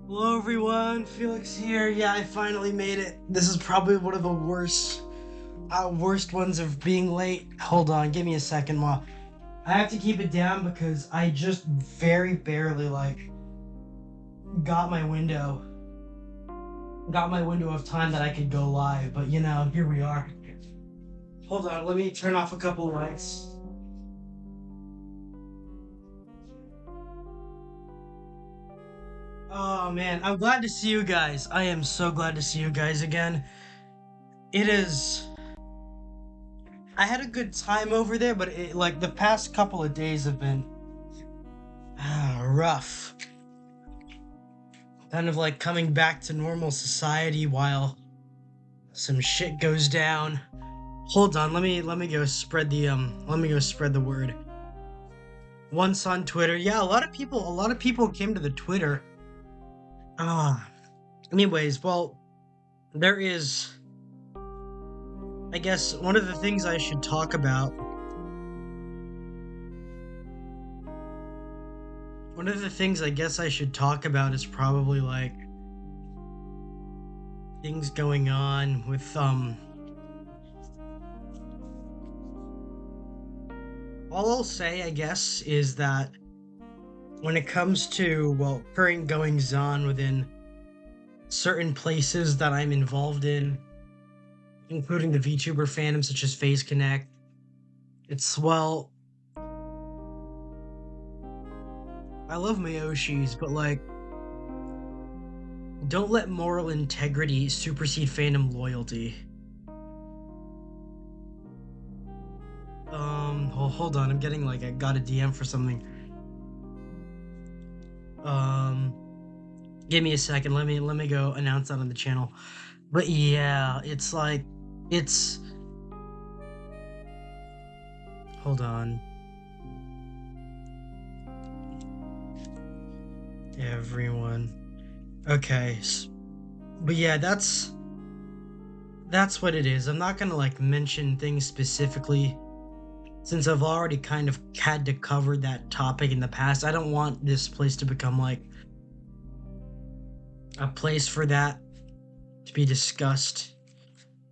Hello everyone, Felix here. Yeah, I finally made it. This is probably one of the worst ones of being late. Hold on, give me a second, while I have to keep it down because I just very barely got my window, got my window of time that I could go live. But here we are. Hold on, let me turn off a couple lights. Oh man, I'm glad to see you guys. I am so glad to see you guys again. It is. I had a good time over there, but the past couple of days have been rough. Kind of like coming back to normal society while some shit goes down. Hold on, let me go spread the word. Once on Twitter, yeah, a lot of people came to the Twitter. Ah, anyways, well, there is, I guess, one of the things I should talk about. One of the things I guess I should talk about is probably like things going on with all I'll say, I guess, is that when it comes to, well, current goings on within certain places that I'm involved in, including the VTuber fandom such as Phase Connect, it's, well, I love Mayoshi's, but like, don't let moral integrity supersede fandom loyalty. Hold on, I'm getting like I got a DM for something. Um, Give me a second. Let me go announce that on the channel. But yeah, it's like it's. Hold on. Everyone. Okay. But yeah, that's what it is. I'm not gonna like mention things specifically since I've already kind of had to cover that topic in the past. I don't want this place to become like a place for that to be discussed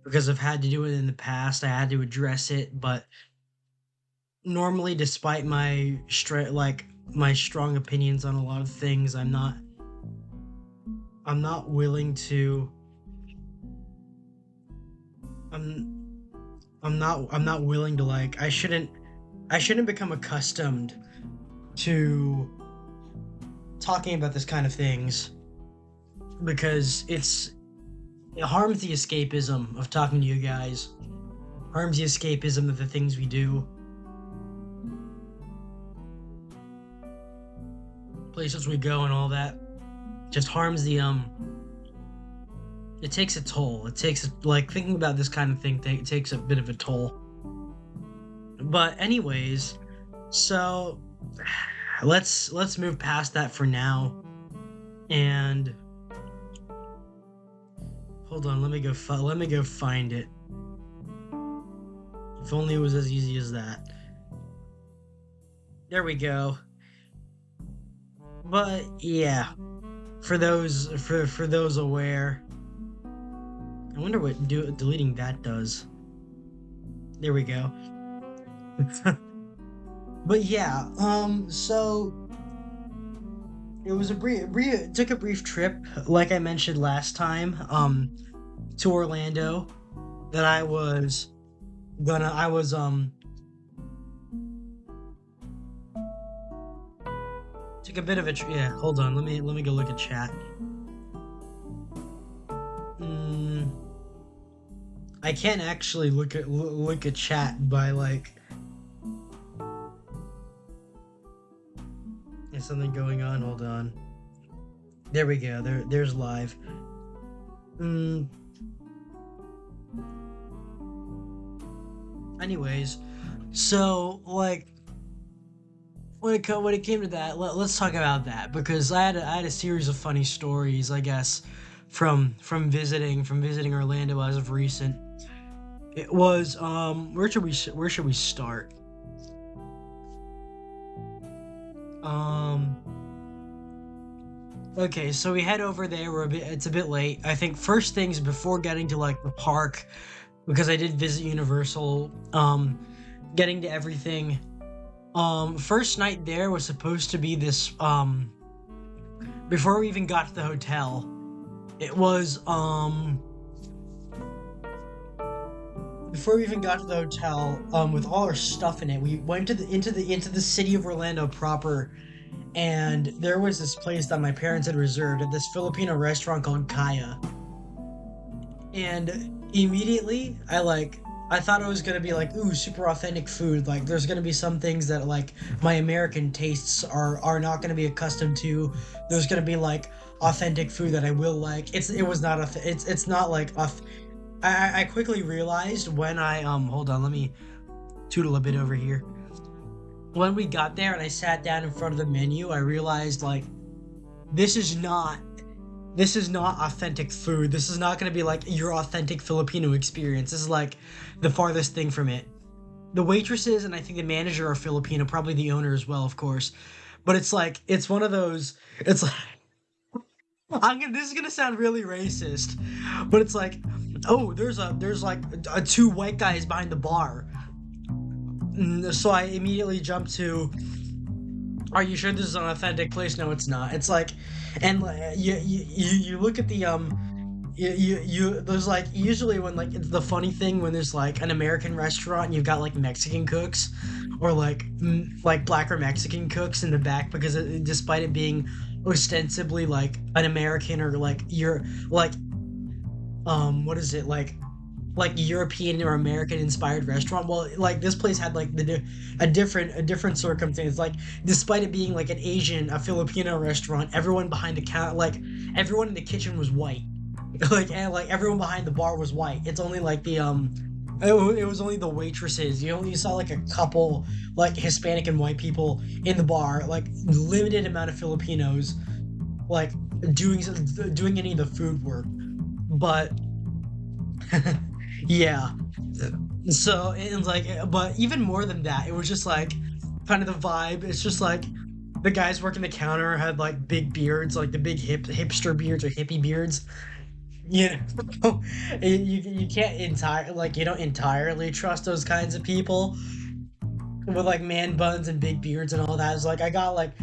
because I've had to do it in the past. I had to address it, but normally, despite my strong opinions on a lot of things, I'm not willing to I'm I'm not willing to like I shouldn't become accustomed to talking about this kind of things because it harms the escapism of talking to you guys, harms the escapism of the things we do, places we go, and all that. Just harms the it takes a toll. It takes like thinking about this kind of thing it takes a bit of a toll. But anyways, so let's move past that for now. And hold on, let me go find it. If only it was as easy as that. There we go. But yeah, for those aware, I wonder what deleting that does. There we go. But yeah, so it was took a brief trip, like I mentioned last time, to Orlando. That I was took a bit of a yeah. Hold on, let me go look at chat. Mm, I can't actually look at chat by like. There's something going on. Hold on. There we go. There's live. Mm, Anyways, so like when it came to that, let's talk about that because I had a series of funny stories, I guess, from visiting Orlando as of recent. It was where should we start? Um Okay, so we head over there. It's a bit late. I think first things before getting to like the park, because I did visit Universal, getting to everything. First night there was supposed to be this before we even got to the hotel. It was before we even got to the hotel, with all our stuff in it, we went to the into the city of Orlando proper, and there was this place that my parents had reserved at this Filipino restaurant called Kaya. And immediately I thought it was gonna be like, ooh, super authentic food. Like there's gonna be some things that like my American tastes are not gonna be accustomed to. There's gonna be like authentic food that I will like. It was not it's not like I quickly realized when I hold on, let me tootle a bit over here. When we got there and I sat down in front of the menu, I realized like this is not this is not authentic food. This is not going to be like your authentic Filipino experience. This is like the farthest thing from it. The waitresses and I think the manager are Filipino, probably the owner as well, of course. But it's like it's one of those. It's like this is gonna sound really racist, but it's like, oh, there's like two white guys behind the bar. So I immediately jumped to, are you sure this is an authentic place? No, it's not. It's like, and you look at the there's like usually when like it's the funny thing when there's like an American restaurant and you've got like Mexican cooks or like black or Mexican cooks in the back because despite it being ostensibly like an American or like you're like what is it like European or American inspired restaurant. Well, like this place had like a different circumstance. Like despite it being like an Asian, a Filipino restaurant, everyone behind the counter, like everyone in the kitchen was white. Like and like everyone behind the bar was white. It's only like it was only the waitresses. You only saw like a couple like Hispanic and white people in the bar. Like limited amount of Filipinos, like doing any of the food work. But yeah. So it's like, but even more than that, it was just like kind of the vibe. It's just like the guys working the counter had like big beards, like the big hipster beards or hippie beards. You know, you can't you don't entirely trust those kinds of people with like man buns and big beards and all that. It's like I got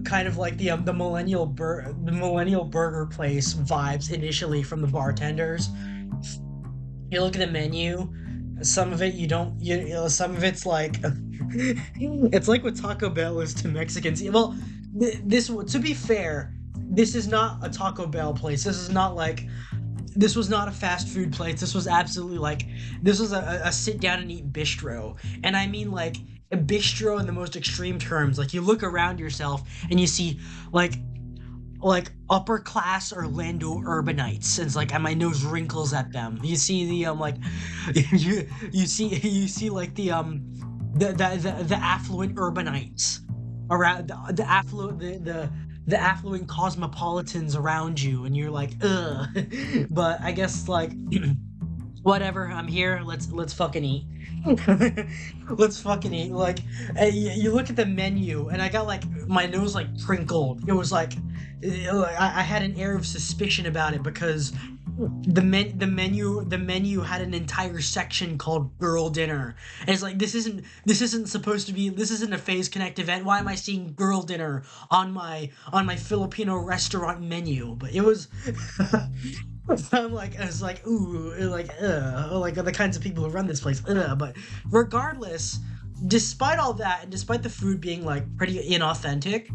kind of like the millennial burger place vibes initially from the bartenders. You look at the menu, some of it you don't you know, some of it's like it's like what Taco Bell is to Mexicans. Well, this to be fair, this is not a Taco Bell place. This was not a fast food place. This was absolutely like this was a sit down and eat bistro. And I mean like a bistro in the most extreme terms. Like you look around yourself and you see like upper class Orlando urbanites, and it's like and my nose wrinkles at them. You see the like you see like the affluent urbanites around the affluent cosmopolitans around you, and you're like ugh. But I guess like whatever. I'm here. Let's fucking eat. Let's fucking eat. Like, you look at the menu, and I got like my nose like crinkled. It was like I had an air of suspicion about it because the menu had an entire section called girl dinner, and it's like this isn't supposed to be this isn't a Phase Connect event. Why am I seeing girl dinner on my Filipino restaurant menu? But it was. I'm like, I was like, ooh, like the kinds of people who run this place, but regardless, despite all that, and despite the food being like pretty inauthentic,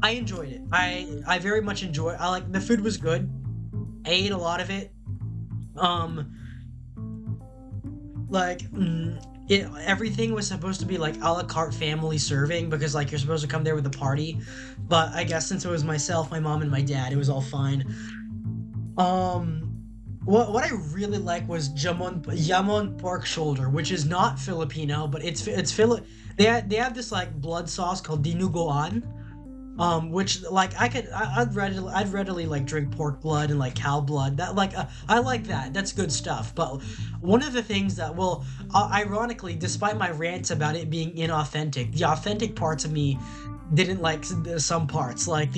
I enjoyed it. I very much enjoyed. I like the food was good. I ate a lot of it. Um, everything was supposed to be like a la carte family serving because like you're supposed to come there with a party, but I guess since it was myself, my mom, and my dad, it was all fine. What I really like was jamon pork shoulder, which is not Filipino, but it's they have this like blood sauce called dinuguan, which like I'd readily like drink pork blood and like cow blood. That like I like that. That's good stuff. But one of the things that ironically, despite my rants about it being inauthentic, the authentic parts of me didn't like some parts, like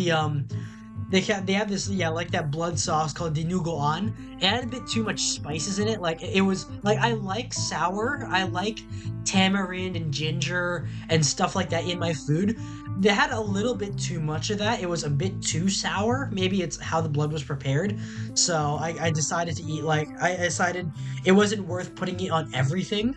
they have this, yeah, like that blood sauce called dinuguan. It had a bit too much spices in it. Like it was like, I like sour, I like tamarind and ginger and stuff like that in my food. They had a little bit too much of that. It was a bit too sour. Maybe it's how the blood was prepared. So I decided to eat, like, I decided it wasn't worth putting it on everything.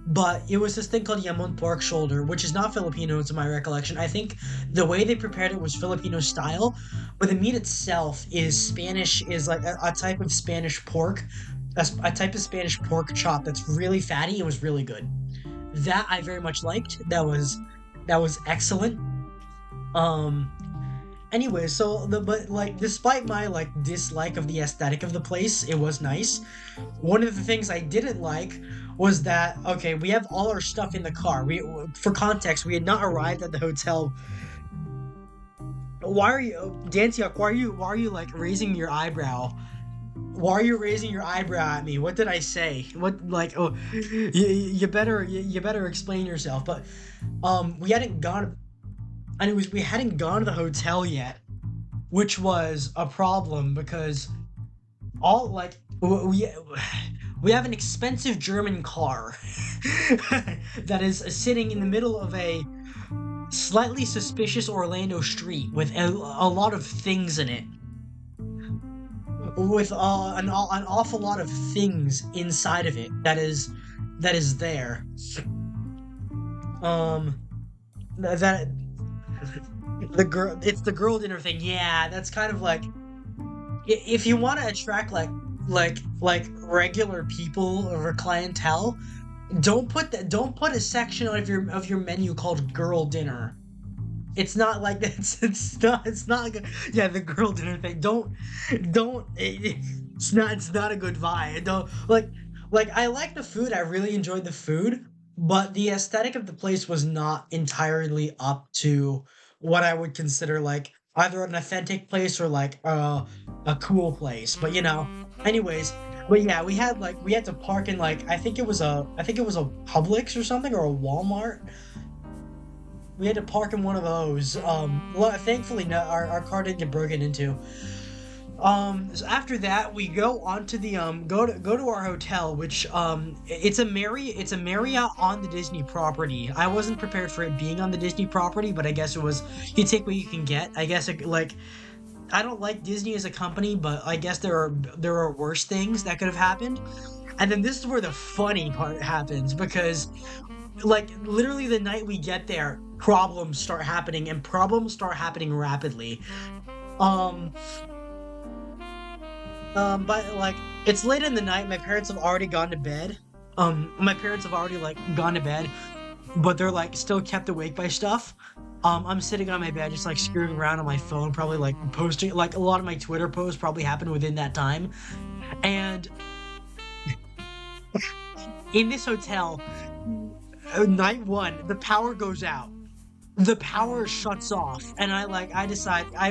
But it was this thing called Yamon pork shoulder, which is not Filipino to my recollection. I think the way they prepared it was Filipino style, but the meat itself is Spanish, is like a type of Spanish pork, a type of Spanish pork chop that's really fatty. It was really good. That I very much liked. That was excellent. Um, Anyway, so but like, despite my like dislike of the aesthetic of the place, it was nice. One of the things I didn't like was that, okay, we have all our stuff in the car. For context, we had not arrived at the hotel. Why are you, Dantiok? Why are you like raising your eyebrow? Why are you raising your eyebrow at me? What did I say? What, like, oh, you better explain yourself. But we hadn't gone, and we hadn't gone to the hotel yet, which was a problem because all like we have an expensive German car that is sitting in the middle of a slightly suspicious Orlando street with a lot of things in it, with an awful lot of things inside of it that is there. That it's the girl dinner thing. Yeah, that's kind of like, if you want to attract like regular people or clientele, don't put a section of your menu called girl dinner. It's not like that. It's not good. Yeah, the girl dinner thing. It's not a good vibe. Don't like I like the food. I really enjoyed the food, but the aesthetic of the place was not entirely up to what I would consider like either an authentic place or like a cool place. But anyways, but yeah, we had to park in, like, I think it was a Publix or something, or a Walmart. We had to park in one of those. Thankfully, no, our car didn't get broken into. So after that, we go on to the go to our hotel, which it's a Marriott on the Disney property. I wasn't prepared for it being on the Disney property, but I guess it was, you take what you can get. I guess like, I don't like Disney as a company, but I guess there are worse things that could have happened. And then this is where the funny part happens, because like literally the night we get there, problems start happening, and problems start happening rapidly. Um but like, it's late in the night. My parents have already gone to bed. My parents have already like gone to bed, but they're like still kept awake by stuff. I'm sitting on my bed just like screwing around on my phone, probably like posting, like a lot of my Twitter posts probably happened within that time. And in this hotel, night one, the power goes out. The power shuts off, and I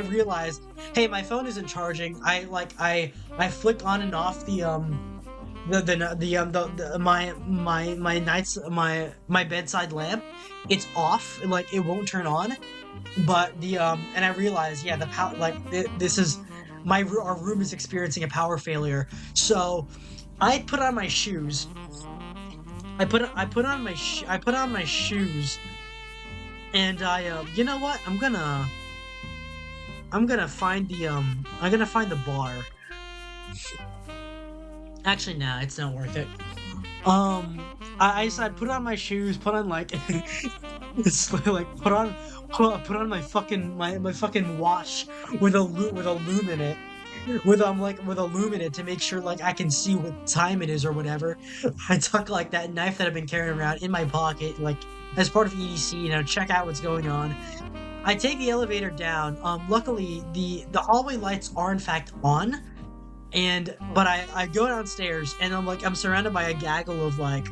realized, hey, my phone isn't charging. I flick on and off my nights my bedside lamp. It's off, like it won't turn on. But and I realized, yeah, the power, like this is our room is experiencing a power failure. So I put on my shoes. I put on my shoes. And you know what? I'm gonna find the bar. Actually, nah, it's not worth it. I decided, put on my shoes, put on like, it's like put on my fucking watch with a loom in it. With a loom in it to make sure like I can see what time it is or whatever. I tuck like that knife that I've been carrying around in my pocket, like as part of EDC, check out what's going on. I take the elevator down. Luckily the hallway lights are in fact on, but I go downstairs, and I'm surrounded by a gaggle of like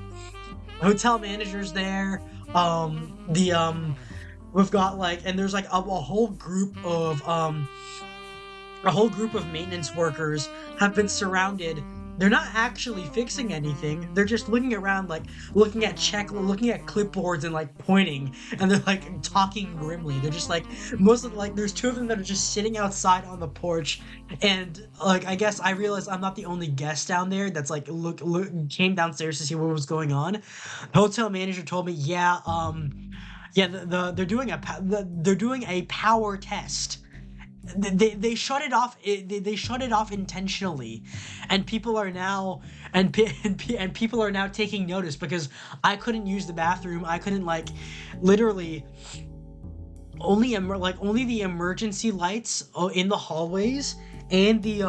hotel managers there. We've got like, and there's like a whole group of maintenance workers have been surrounded they're not actually fixing anything. They're just looking around, like looking at clipboards and like pointing, and they're like talking grimly. They're just like most of like there's two of them that are just sitting outside on the porch, and like I guess I realized I'm not the only guest down there that's like look came downstairs to see what was going on. The hotel manager told me, yeah, yeah, they're doing they're doing a power test. They shut it off. They shut it off intentionally, and people are now and people are now taking notice because I couldn't use the bathroom. I couldn't like, literally, only the emergency lights in the hallways and the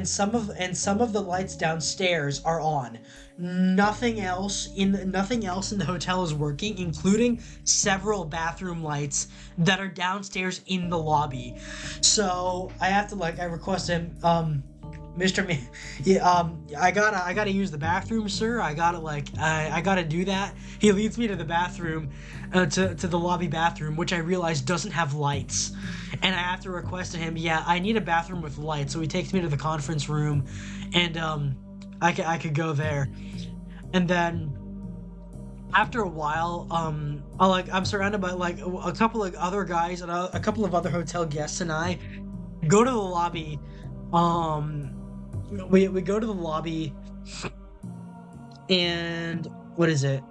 some of the lights downstairs are on. Nothing else in the hotel is working, including several bathroom lights that are downstairs in the lobby. So I have to I request him, Mr. Yeah, I gotta use the bathroom, sir. I gotta do that. He leads me to the bathroom, to the lobby bathroom, which I realize doesn't have lights, and I have to request to him, yeah, I need a bathroom with lights. So he takes me to the conference room, and I could go there, and then after a while, I'm surrounded by like a couple of other guys and a couple of other hotel guests, and I go to the lobby. We go to the lobby, and what is it?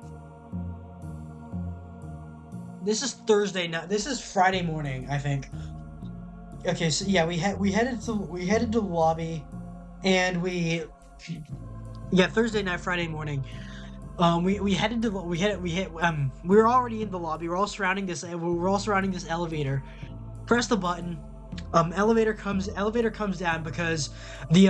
This is Thursday night. This is Friday morning, I think. Okay, so yeah, we headed to the lobby, and Thursday night, Friday morning. We were already in the lobby. We're all surrounding this elevator. Press the button. Elevator comes down because the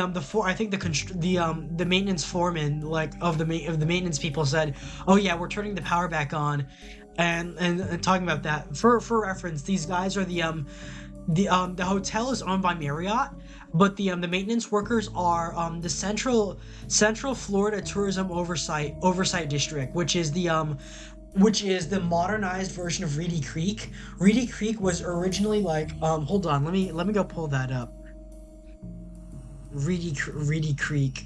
maintenance foreman, like of the maintenance people, said, "Oh yeah, we're turning the power back on," and talking about that for reference, these guys are the hotel is owned by Marriott, but the maintenance workers are the Central Florida Tourism Oversight District, which is the modernized version of Reedy Creek. Reedy Creek was originally like hold on, let me go pull that up. Reedy Creek.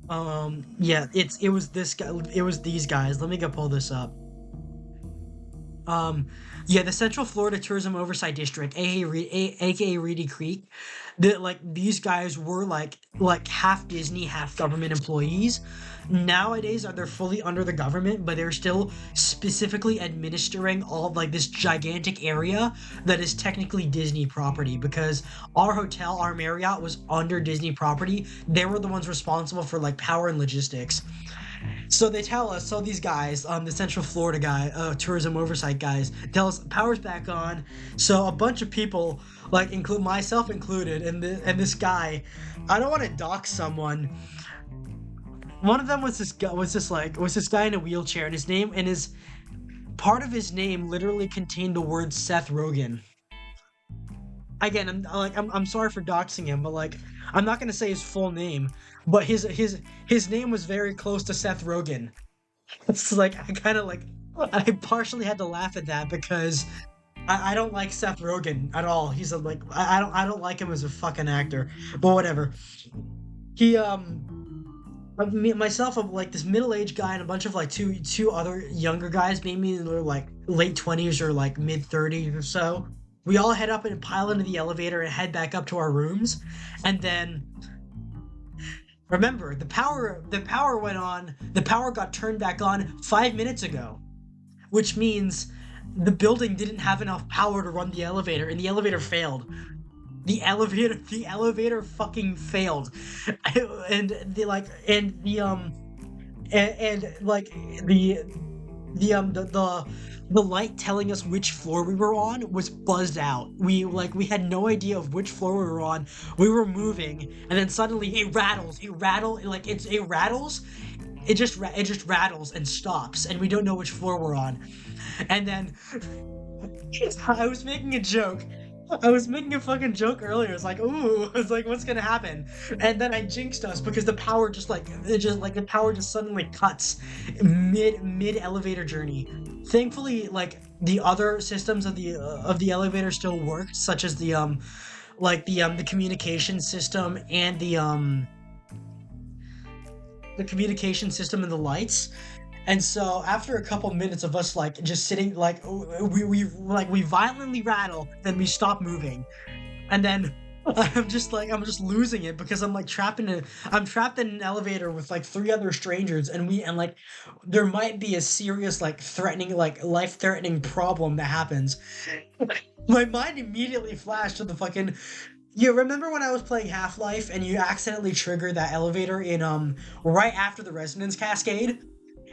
Yeah, it was these guys. Let me go pull this up. Yeah, the Central Florida Tourism Oversight District, aka Reedy Creek. These guys were like half Disney, half government employees. Nowadays, they're fully under the government, but they're still specifically administering all of this gigantic area that is technically Disney property, because our hotel, our Marriott, was under Disney property. They were the ones responsible for power and logistics. So they tell us, these guys, the Central Florida tourism oversight guys, tell us power's back on. So a bunch of people, include myself included, and this guy, I don't want to dox someone. One of them was this guy in a wheelchair, and part of his name literally contained the word Seth Rogen. Again, I'm sorry for doxing him, but I'm not gonna say his full name, but his name was very close to Seth Rogen. It's I partially had to laugh at that because I don't like Seth Rogen at all. He's I don't like him as a fucking actor, but whatever. He myself, this middle-aged guy and a bunch of two other younger guys, maybe in their late 20s or mid 30s or so. We all head up and pile into the elevator and head back up to our rooms, and then remember, the power went on. The power got turned back on 5 minutes ago, which means the building didn't have enough power to run the elevator, and the elevator failed. The elevator fucking failed, and the light telling us which floor we were on was buzzed out. We had no idea of which floor we were on. We were moving, and then suddenly it rattles. It rattles. It just rattles and stops, and we don't know which floor we're on. And then I was making a joke. I was making a fucking joke earlier. It's ooh, it's what's gonna happen? And then I jinxed us because the power the power just suddenly cuts mid elevator journey. Thankfully, the other systems of the elevator still worked, such as the like the communication system and the communication system and the lights. And so after a couple minutes of us like just sitting like we violently rattle, then we stop moving. And then I'm just losing it because I'm trapped in an elevator with like three other strangers, and like there might be a serious like threatening like life-threatening problem that happens. My mind immediately flashed to the fucking. You remember when I was playing Half-Life and you accidentally triggered that elevator in right after the resonance cascade?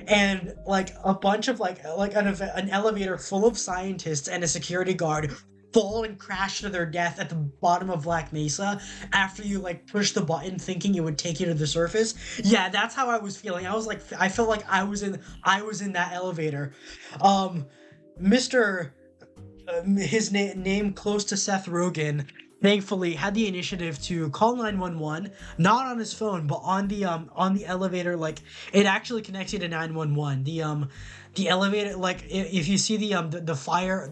And like a bunch of like an elevator full of scientists and a security guard fall and crash to their death at the bottom of Black Mesa after you like push the button thinking it would take you to the surface. Yeah, that's how I was feeling. I felt like I was in that elevator. Mr. His name close to Seth Rogen thankfully had the initiative to call 911, not on his phone but on the elevator. Like it actually connected to 911. The elevator, like if you see the fire,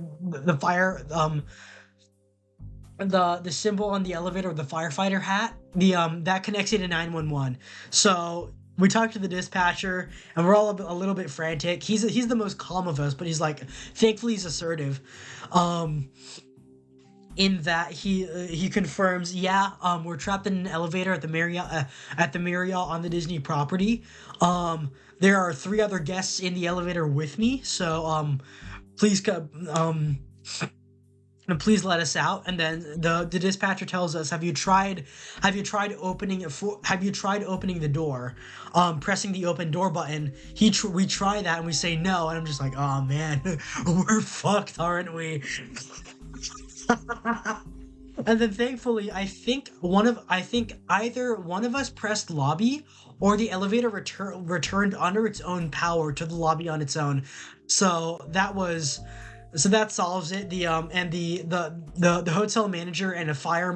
the symbol on the elevator with the firefighter hat, that connected to 911. So we talked to the dispatcher and we're all a little bit frantic. He's the most calm of us, but he's like, thankfully he's assertive. In that he confirms, yeah, we're trapped in an elevator at the Marriott on the Disney property. There are three other guests in the elevator with me, so please please let us out. And then the dispatcher tells us, have you tried opening the door, pressing the open door button? We try that and we say no, and I'm just like, oh man, we're fucked, aren't we? And then thankfully, I think either one of us pressed lobby or the elevator returned under its own power to the lobby on its own. So that solves it. The hotel manager and a fire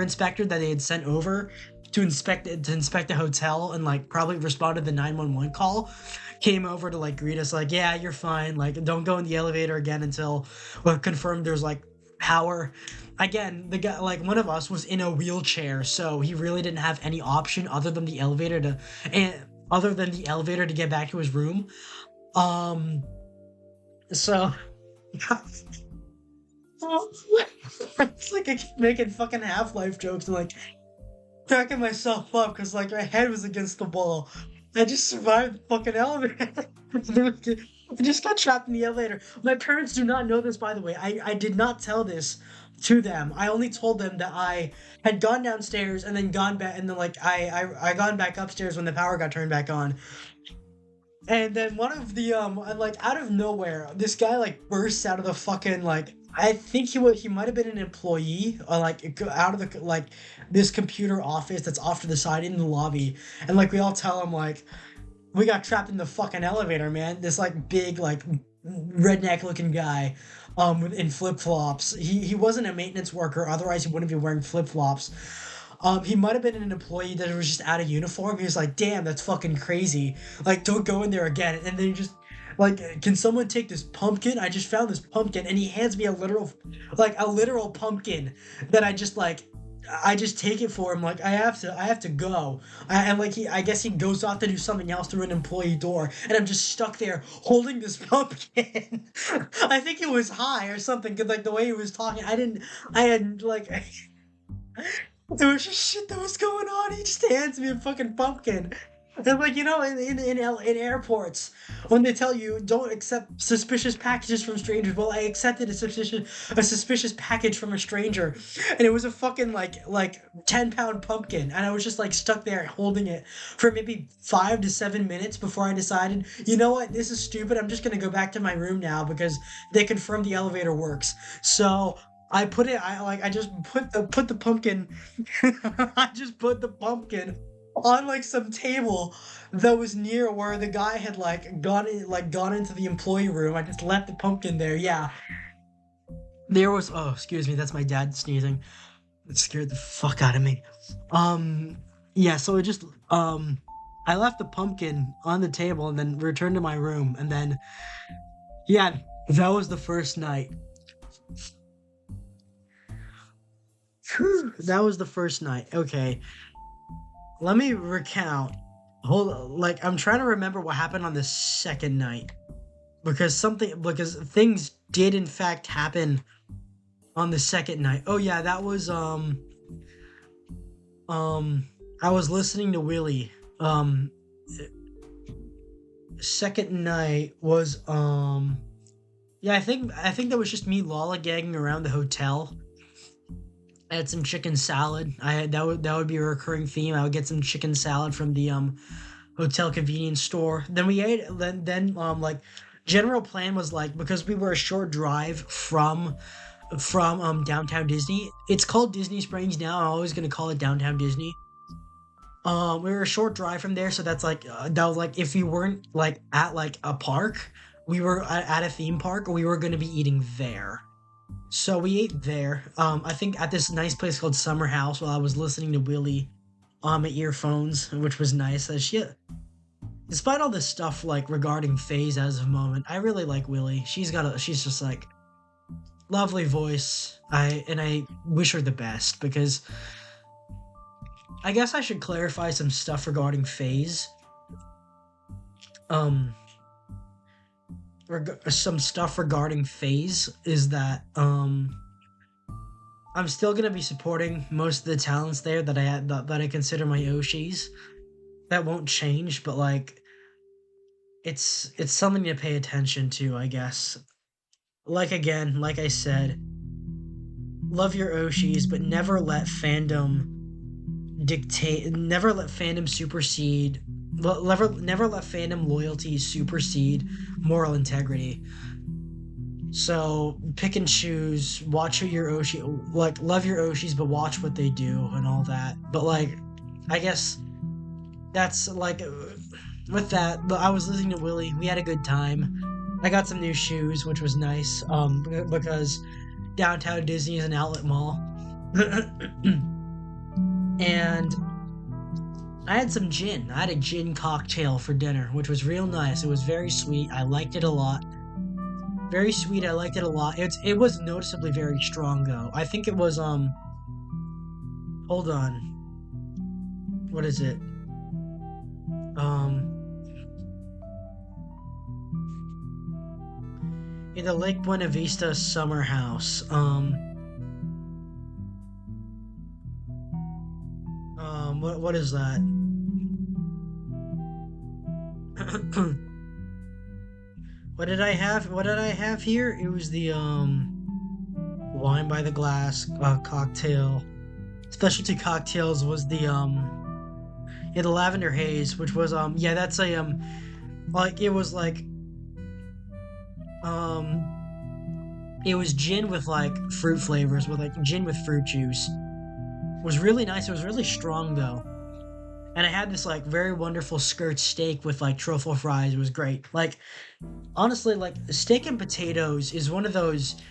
inspector that they had sent over to inspect the hotel and like probably responded to the 911 call, came over to like greet us like, yeah, you're fine, like don't go in the elevator again until we've confirmed there's like power. Again, the guy, like one of us was in a wheelchair, so he really didn't have any option other than the elevator to get back to his room. So it's like I keep making fucking Half-Life jokes and like cracking myself up because like my head was against the wall. I just survived the fucking elevator. I just got trapped in the elevator. My parents do not know this, by the way. I did not tell this to them. I only told them that I had gone downstairs and then gone back, and then like I gone back upstairs when the power got turned back on. And then one of the like out of nowhere, this guy like bursts out of the fucking like, I think he might have been an employee or like out of the like this computer office that's off to the side in the lobby, and like we all tell him like, we got trapped in the fucking elevator, man. This like big like redneck looking guy in flip-flops. He wasn't a maintenance worker, otherwise he wouldn't be wearing flip-flops. He might have been an employee that was just out of uniform. He was like, damn, that's fucking crazy. Like, don't go in there again. And then he just, like, can someone take this pumpkin? I just found this pumpkin. And he hands me a literal pumpkin that I just take it for him. Like, I have to go. I guess he goes off to do something else through an employee door. And I'm just stuck there holding this pumpkin. I think he was high or something. Cause like the way he was talking, there was just shit that was going on. He just hands me a fucking pumpkin. And like, you know, in airports, when they tell you don't accept suspicious packages from strangers, well, I accepted a suspicious package from a stranger, and it was a fucking like 10-pound pumpkin, and I was just like stuck there holding it for maybe 5 to 7 minutes before I decided, you know what, this is stupid. I'm just gonna go back to my room now because they confirmed the elevator works. So I just put the pumpkin I just put the pumpkin on like some table that was near where the guy had gone into the employee room. I just left the pumpkin there. Yeah. There was, oh, excuse me, that's my dad sneezing. It scared the fuck out of me. Yeah, so I left the pumpkin on the table and then returned to my room, and then yeah, that was the first night. That was the first night. Okay, let me recount. Like I'm trying to remember what happened on the second night because things did in fact happen on the second night. Oh yeah, that was I was listening to Willie. Um Second night was yeah, I think that was just me lollygagging around the hotel. I had some chicken salad. I had that would be a recurring theme. I would get some chicken salad from the hotel convenience store. Then we ate then like general plan was like because we were a short drive from downtown Disney. It's called Disney Springs now. I'm always gonna call it downtown Disney. We were a short drive from there, so that's like that was like if we weren't like at like a park, we were at a theme park. We were gonna be eating there. So we ate there. I think at this nice place called Summer House while I was listening to Willie on my earphones, which was nice. Despite all this stuff like regarding Phase as of moment, I really like Willie. She's just like lovely voice. I wish her the best because I guess I should clarify some stuff regarding Phase. Um, some stuff regarding Phase is that I'm still gonna be supporting most of the talents there that I consider my Oshis. That won't change, but like it's something to pay attention to, I guess. Like I said, love your Oshis, but never let fandom supersede never let fandom loyalty supersede moral integrity. So pick and choose, watch who your Oshi like love your Oshis but watch what they do and all that. But like I guess that's like with that, I was listening to Willie. We had a good time. I got some new shoes, which was nice. Because downtown Disney is an outlet mall. And I had some gin. I had a gin cocktail for dinner, which was real nice. It was very sweet. I liked it a lot. Very sweet. I liked it a lot. It was noticeably very strong though. I think it was hold on. What is it? In the Lake Buena Vista Summer House. What is that? What did I have? What did I have here? It was the wine by the glass cocktail. Specialty cocktails was the yeah, the lavender haze, which was yeah, that's a like it was like it was gin with like fruit flavors with like gin with fruit juice. It was really nice. It was really strong though. And I had this like very wonderful skirt steak with like truffle fries. It was great. Like honestly, like steak and potatoes is one of those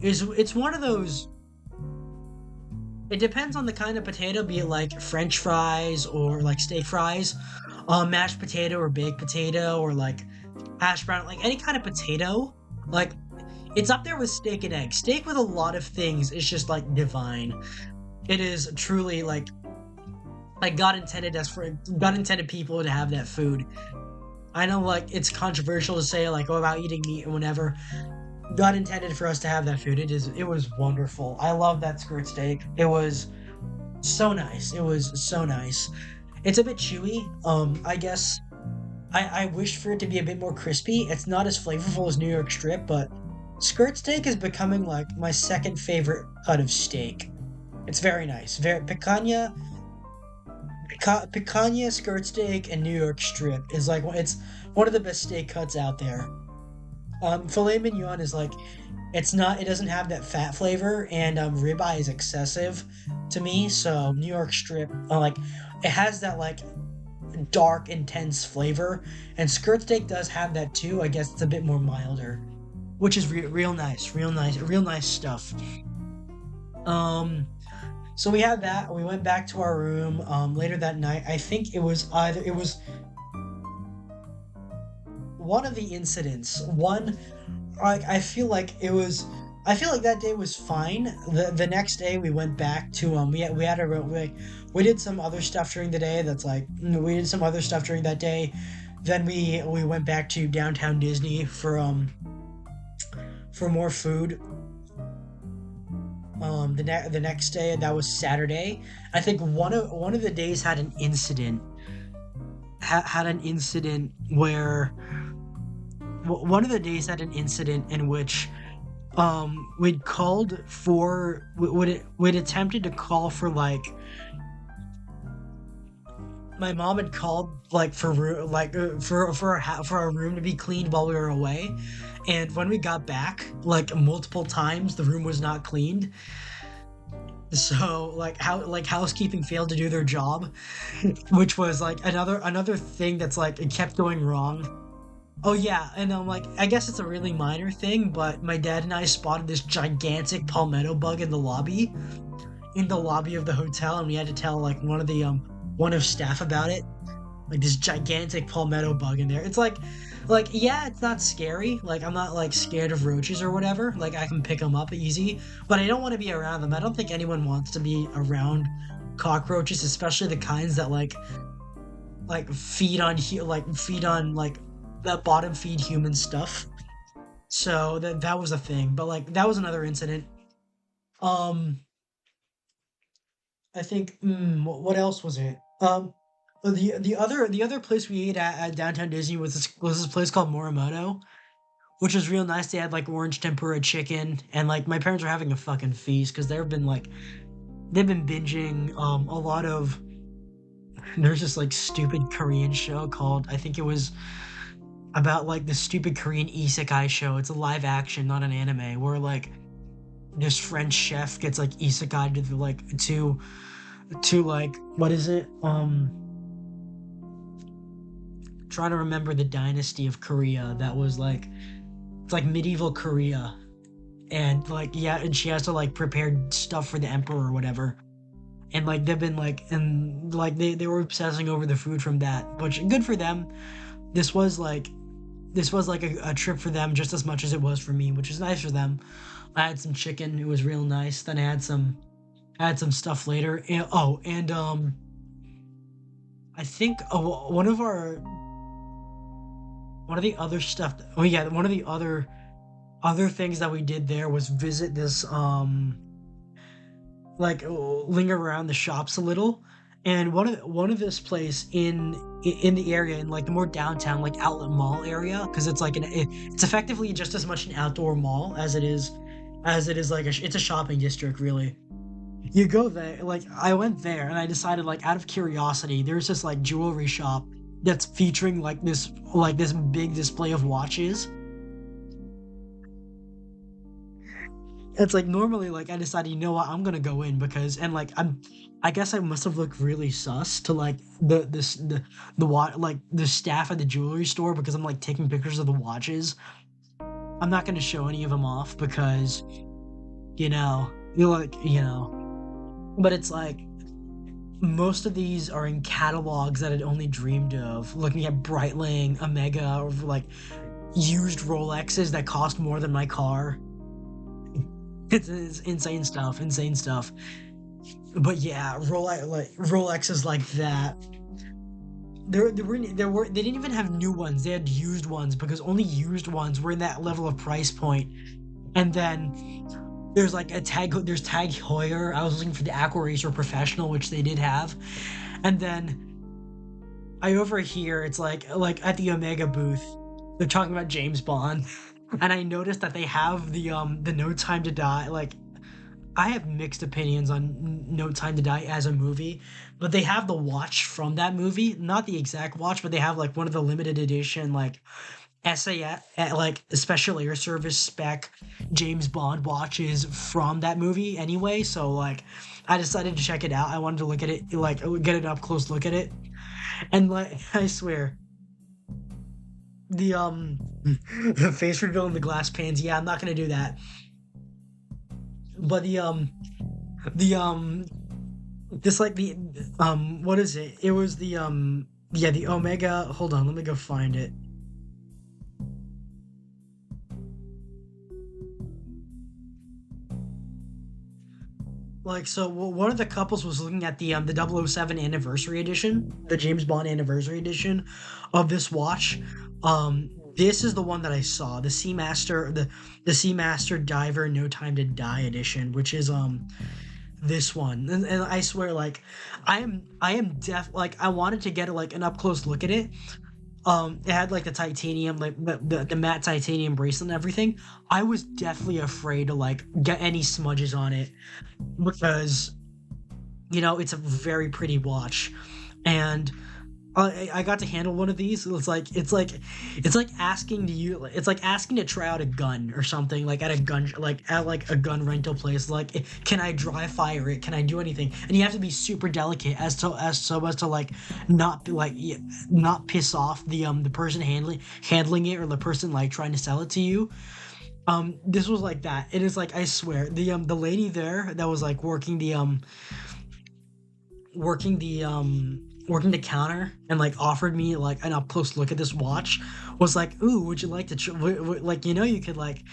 it's one of those it depends on the kind of potato, be it like French fries or like steak fries, mashed potato or baked potato or like hash brown, like any kind of potato. Like it's up there with steak and egg. Steak with a lot of things is just like divine. It is truly like God intended people to have that food. I know like it's controversial to say like about eating meat or whatever. God intended for us to have that food. It was wonderful. I love that skirt steak. It was so nice. It was so nice. It's a bit chewy. I guess I wish for it to be a bit more crispy. It's not as flavorful as New York strip, but skirt steak is becoming like my second favorite cut of steak. It's very nice. Picanha skirt steak and New York strip is like it's one of the best steak cuts out there. Filet mignon is like it doesn't have that fat flavor, and ribeye is excessive to me. So New York strip like it has that like dark intense flavor, and skirt steak does have that too. I guess it's a bit more milder, which is real nice stuff. So we had that. We went back to our room later that night. I think it was one of the incidents. One, like I feel like it was I feel like that day was fine. The next day we went back to we had a we did some other stuff during the day that's like we did some other stuff during that day. Then we went back to downtown Disney for more food. The next day, that was Saturday. I think one of the days had an incident. Had an incident where one of the days had an incident in which we'd called for we'd attempted to call for like my mom had called like for for a room to be cleaned while we were away, and when we got back like multiple times the room was not cleaned. So like how like housekeeping failed to do their job, which was like another thing that's like it kept going wrong. Oh yeah, and like I guess it's a really minor thing, but my dad and I spotted this gigantic palmetto bug in the lobby of the hotel, and we had to tell like one of staff about it. Like this gigantic palmetto bug in there. It's like yeah, it's not scary. Like I'm not like scared of roaches or whatever. Like I can pick them up easy, but I don't want to be around them. I don't think anyone wants to be around cockroaches, especially the kinds that like feed on like that bottom feed human stuff. So that was a thing, but like that was another incident. Um, I think what else was it? The other place we ate at downtown Disney was this place called Morimoto, which was real nice. They had like orange tempura chicken, and like my parents were having a fucking feast because they've been binging a lot of. There's this like stupid Korean show called I think it was about like the stupid Korean isekai show. It's a live action, not an anime, where like this French chef gets like isekai to like what is it? Trying to remember the dynasty of Korea that was like it's like medieval Korea. And like yeah, and she has to like prepare stuff for the emperor or whatever. And like they've been like and like they were obsessing over the food from that, which good for them. This was like this was like a trip for them just as much as it was for me, which is nice for them. I had some chicken, it was real nice. Then I had some stuff later. And, oh, and I think one of the other stuff. Oh yeah, one of the other things that we did there was visit this like linger around the shops a little. And one of this place in the area in like the more downtown like outlet mall area because it's like it's effectively just as much an outdoor mall as it is like it's a shopping district really. You go there, like I went there and I decided like out of curiosity, there's this like jewelry shop that's featuring like this big display of watches. It's like normally like I decided, you know what, I'm gonna go in because and like I guess I must have looked really sus to like like the staff at the jewelry store because I'm like taking pictures of the watches. I'm not gonna show any of them off because you like but it's like most of these are in catalogs that I'd only dreamed of, looking at Breitling, Omega, or like used Rolexes that cost more than my car. It's insane stuff, insane stuff. But yeah, Rolexes like that. They didn't even have new ones. They had used ones because only used ones were in that level of price point. And then there's Tag Heuer. I was looking for the Aqua Racer Professional, which they did have. And then I overhear it's like at the Omega booth, they're talking about James Bond. And I noticed that they have the No Time to Die. Like I have mixed opinions on No Time to Die as a movie, but they have the watch from that movie, not the exact watch, but they have like one of the limited edition like SAS like special air service spec James Bond watches from that movie anyway. So like I decided to check it out. I wanted to look at it, like get an up close look at it, and like I swear the the face reveal in the glass pans. Yeah, I'm not gonna do that. But the this like the what is it? It was the yeah, the Omega. Hold on, let me go find it. Like, so one of the couples was looking at the 007 anniversary edition, the James Bond anniversary edition of this watch. This is the one that I saw, the Seamaster Diver No Time to Die edition, which is this one. And I swear, like, I am like, I wanted to get like an up close look at it. It had like the titanium, like the matte titanium bracelet and everything. I was definitely afraid to like get any smudges on it because it's a very pretty watch, and I got to handle one of these. It's like asking to you. It's like asking to try out a gun or something, like at a gun rental place. Like, can I dry fire it? Can I do anything? And you have to be super delicate as to like not piss off the person handling it, or the person like trying to sell it to you. This was like that. It is like, I swear, the lady there that was like working the counter and like offered me like an up close look at this watch, was like, "Ooh, would you like to like, you could like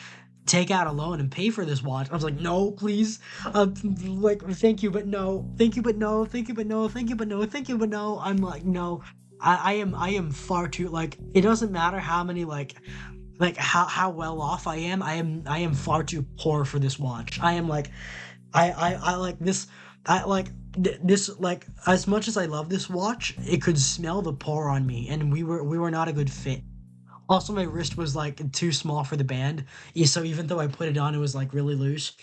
take out a loan and pay for this watch." I was like, "No, please, like, thank you, but no, thank you, but no, thank you, but no, thank you, but no, thank you, but no." I'm like, "No, I am far too, like, it doesn't matter how many like how well off I am far too poor for this watch. I am like, I like this. I like this, like, as much as I love this watch, it could smell the pour on me, and we were not a good fit. Also, my wrist was like too small for the band, so even though I put it on, it was like really loose.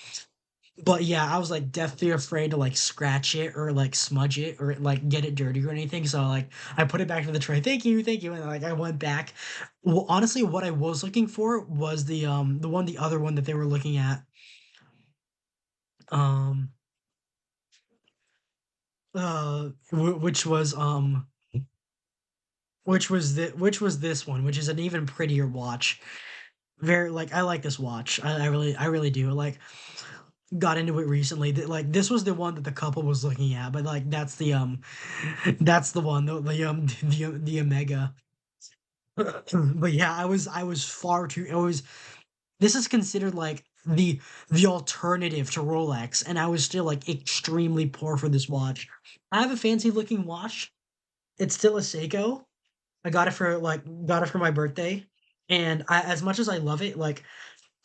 But yeah, I was like deathly afraid to like scratch it or like smudge it or like get it dirty or anything. So like I put it back to the tray. Thank you, and like I went back. Well, honestly, what I was looking for was the other one that they were looking at. Um, which was which was this one, which is an even prettier watch. Very, like, I like this watch. I really do. Like, got into it recently. Like, this was the one that the couple was looking at, but like that's the one, the Omega. But yeah, I was far too. It was This is considered like the alternative to Rolex, and I was still like extremely poor for this watch. I have a fancy looking watch. It's still a Seiko. I got it for my birthday, and as much as I love it, like,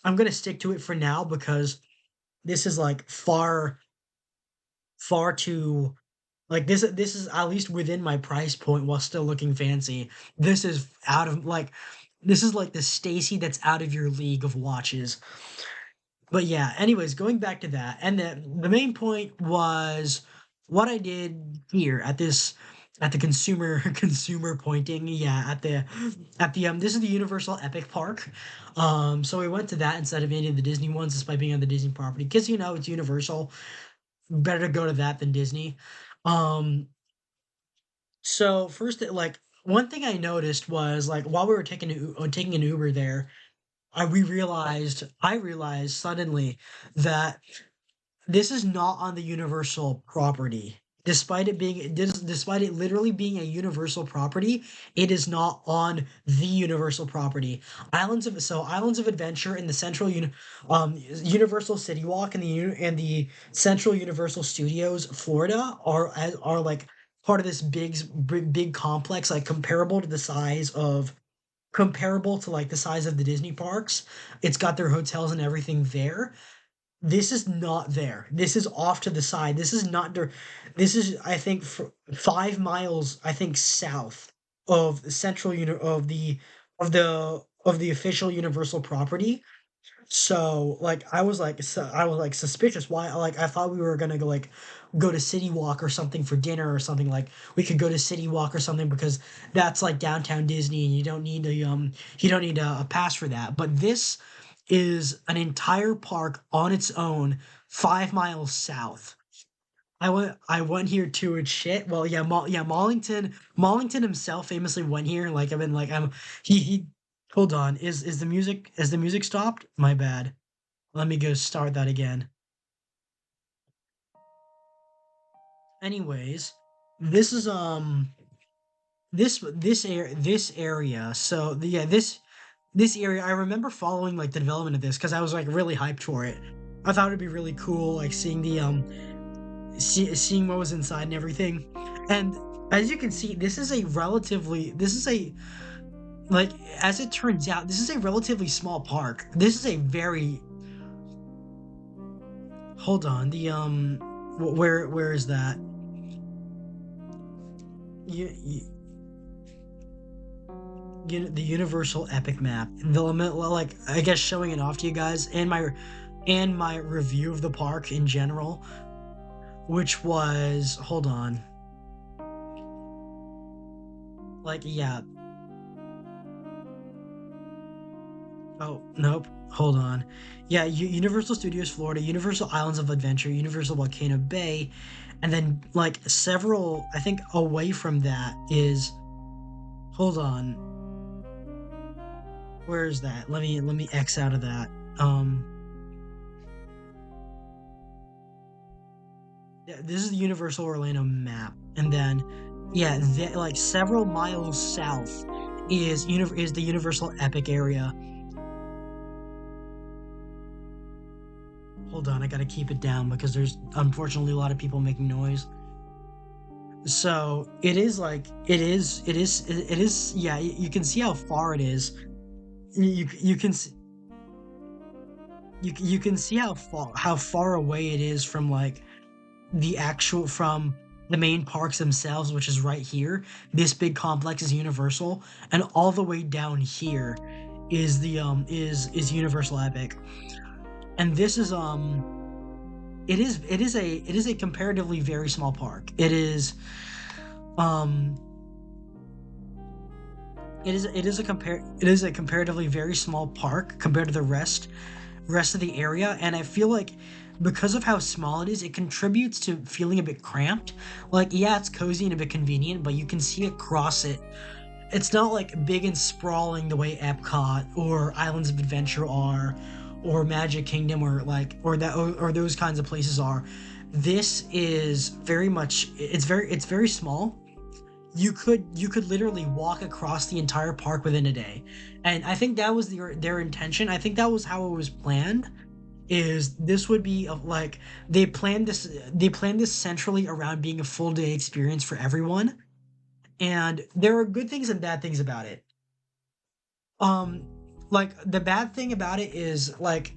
I'm gonna stick to it for now because this is like far too, like, this is at least within my price point while still looking fancy. This is out of like this is like the Stacy that's out of your league of watches. But yeah, anyways, going back to that, and the main point was what I did here at the consumer consumer pointing. Yeah, at the this is the Universal Epic Park. So we went to that instead of any of the Disney ones, despite being on the Disney property, because it's Universal. Better to go to that than Disney. Um, so first, like, one thing I noticed was, like, while we were taking an Uber there, I realized suddenly that this is not on the Universal property. Despite it literally being a Universal property, it is not on the Universal property. Islands of Adventure in the Universal City Walk and the Central Universal Studios, Florida, are like part of this big complex, like comparable to like the size of the Disney parks. It's got their hotels and everything there. This is not there. This is off to the side. This is, I think, 5 miles, I think, south of central uni of the official Universal property. So like I was like suspicious. Why? Like, I thought we were gonna go to City Walk or something for dinner or something. Like, we could go to City Walk or something because that's like downtown Disney, and you don't need a pass for that. But this is an entire park on its own, 5 miles south. I went here to its shit. Well, yeah, Mollington himself famously went here. Like, I've been like, he hold on. Is the music stopped? My bad. Let me go start that again. Anyways, this is this area. So yeah, this area, I remember following like the development of this because I was like really hyped for it. I thought it'd be really cool, like seeing seeing what was inside and everything. And as you can see, this is a like as it turns out, this is a relatively small park. This is a very hold on the where is that? You, the Universal Epic map. Like I guess showing it off to you guys and my review of the park in general, which was hold on. Like yeah. Oh nope. Hold on. Yeah, Universal Studios Florida, Universal Islands of Adventure, Universal Volcano Bay, and then like several. I think away from that is. Hold on. Where is that? Let me X out of that. Um, yeah, this is the Universal Orlando map, and then yeah, like several miles south is the Universal Epic area. Hold on, I gotta keep it down because there's unfortunately a lot of people making noise. So it is. Yeah, you can see how far it is. You can you can see how far away it is from like from the main parks themselves, which is right here. This big complex is Universal, and all the way down here is the is Universal Epic. And this is it is a comparatively very small park. Um it is a comparatively very small park compared to the rest of the area, and I feel like because of how small it is, it contributes to feeling a bit cramped. Like yeah, it's cozy and a bit convenient, but you can see across it. It's not like big and sprawling the way Epcot or Islands of Adventure are, or Magic Kingdom, or those kinds of places are. This is very much it's very small. You could literally walk across the entire park within a day, and I think that was their intention. I think that was how it was planned. Is this would be like they planned this centrally around being a full day experience for everyone, and there are good things and bad things about it. Um, like the bad thing about it is like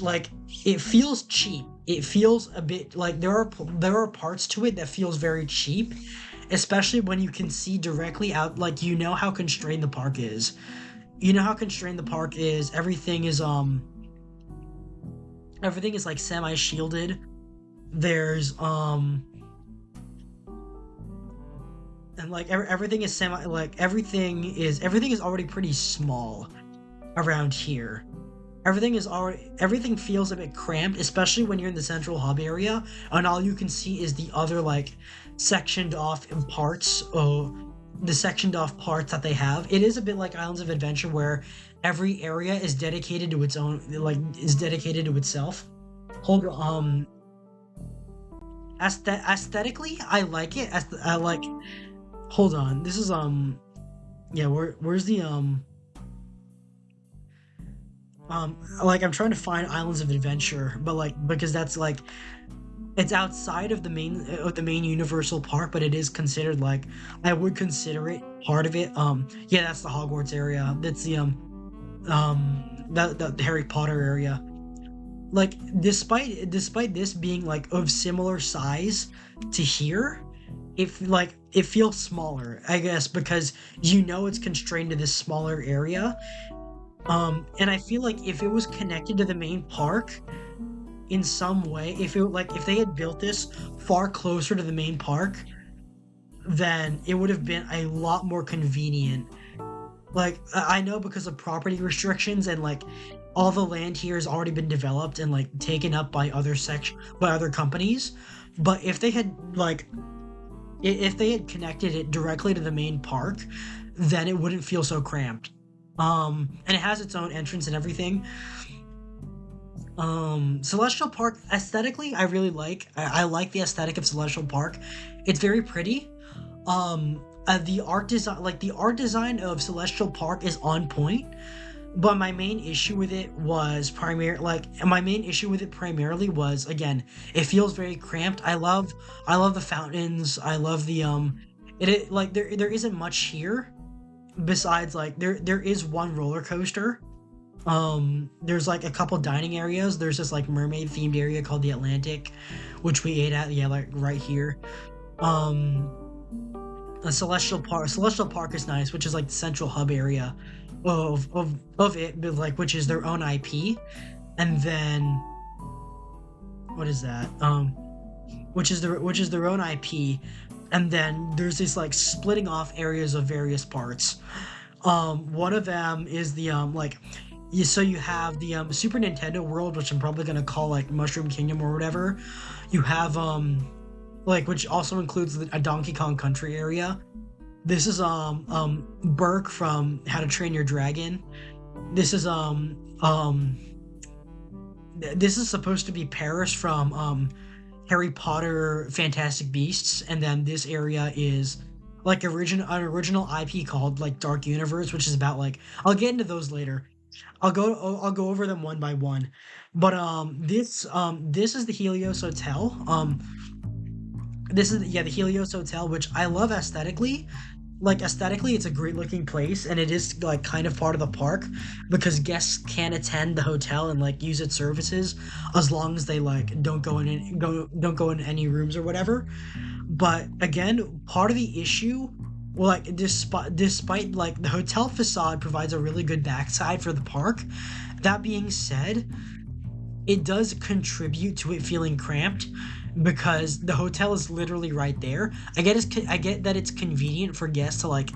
like it feels cheap. It feels a bit like there are parts to it that feels very cheap, especially when you can see directly out. Like you know how constrained the park is. You know how constrained the park is. Everything is like semi shielded. There's and like everything is semi like everything is already pretty small around here. Everything feels a bit cramped, especially when you're in the central hub area, and all you can see is the other like sectioned off parts. Oh, the sectioned off parts that they have. It is a bit like Islands of Adventure, where every area is dedicated to its own, like is dedicated to itself. Hold aesthetically, I like it. I like. Hold on, this is yeah. Where's the like I'm trying to find Islands of Adventure, but like because that's like it's outside of the main Universal Park, but it is considered like I would consider it part of it. Yeah, that's the Hogwarts area. That's the the Harry Potter area. Like despite this being like of similar size to here, if like it feels smaller, I guess, because you know it's constrained to this smaller area. And I feel like if it was connected to the main park in some way, if they had built this far closer to the main park, then it would have been a lot more convenient. Like I know because of property restrictions and like all the land here has already been developed and like taken up by other companies. But if they had if they had connected it directly to the main park, then it wouldn't feel so cramped. And it has its own entrance and everything. Celestial Park aesthetically, I really like. I like the aesthetic of Celestial Park. It's very pretty. The art design of Celestial Park is on point. But my main issue with it primarily was, again, it feels very cramped. I love the fountains. I love like there isn't much here besides like there is one roller coaster. There's like a couple dining areas. There's this like mermaid themed area called the Atlantic, which we ate at, yeah, like right here. Um, a Celestial Park is nice, which is like the central hub area of it, but like which is their own IP. And then what is that? Which is their own IP. And then there's this like splitting off areas of various parts. One of them is the so you have the Super Nintendo World, which I'm probably gonna call like Mushroom Kingdom or whatever. You have like which also includes a Donkey Kong Country area. This is Burke from How to Train Your Dragon. This is this is supposed to be Paris from Harry Potter Fantastic Beasts, and then this area is like an original IP called like Dark Universe, which is about like I'll get into those later. I'll go over them one by one. But this is the Helios Hotel. This is the Helios Hotel, which I love aesthetically. Like aesthetically, it's a great looking place, and it is like kind of part of the park because guests can attend the hotel and like use its services as long as they like don't go in any rooms or whatever. But again, part of the issue, well, like despite like the hotel facade provides a really good backside for the park. That being said, it does contribute to it feeling cramped because the hotel is literally right there. I get that it's convenient for guests to like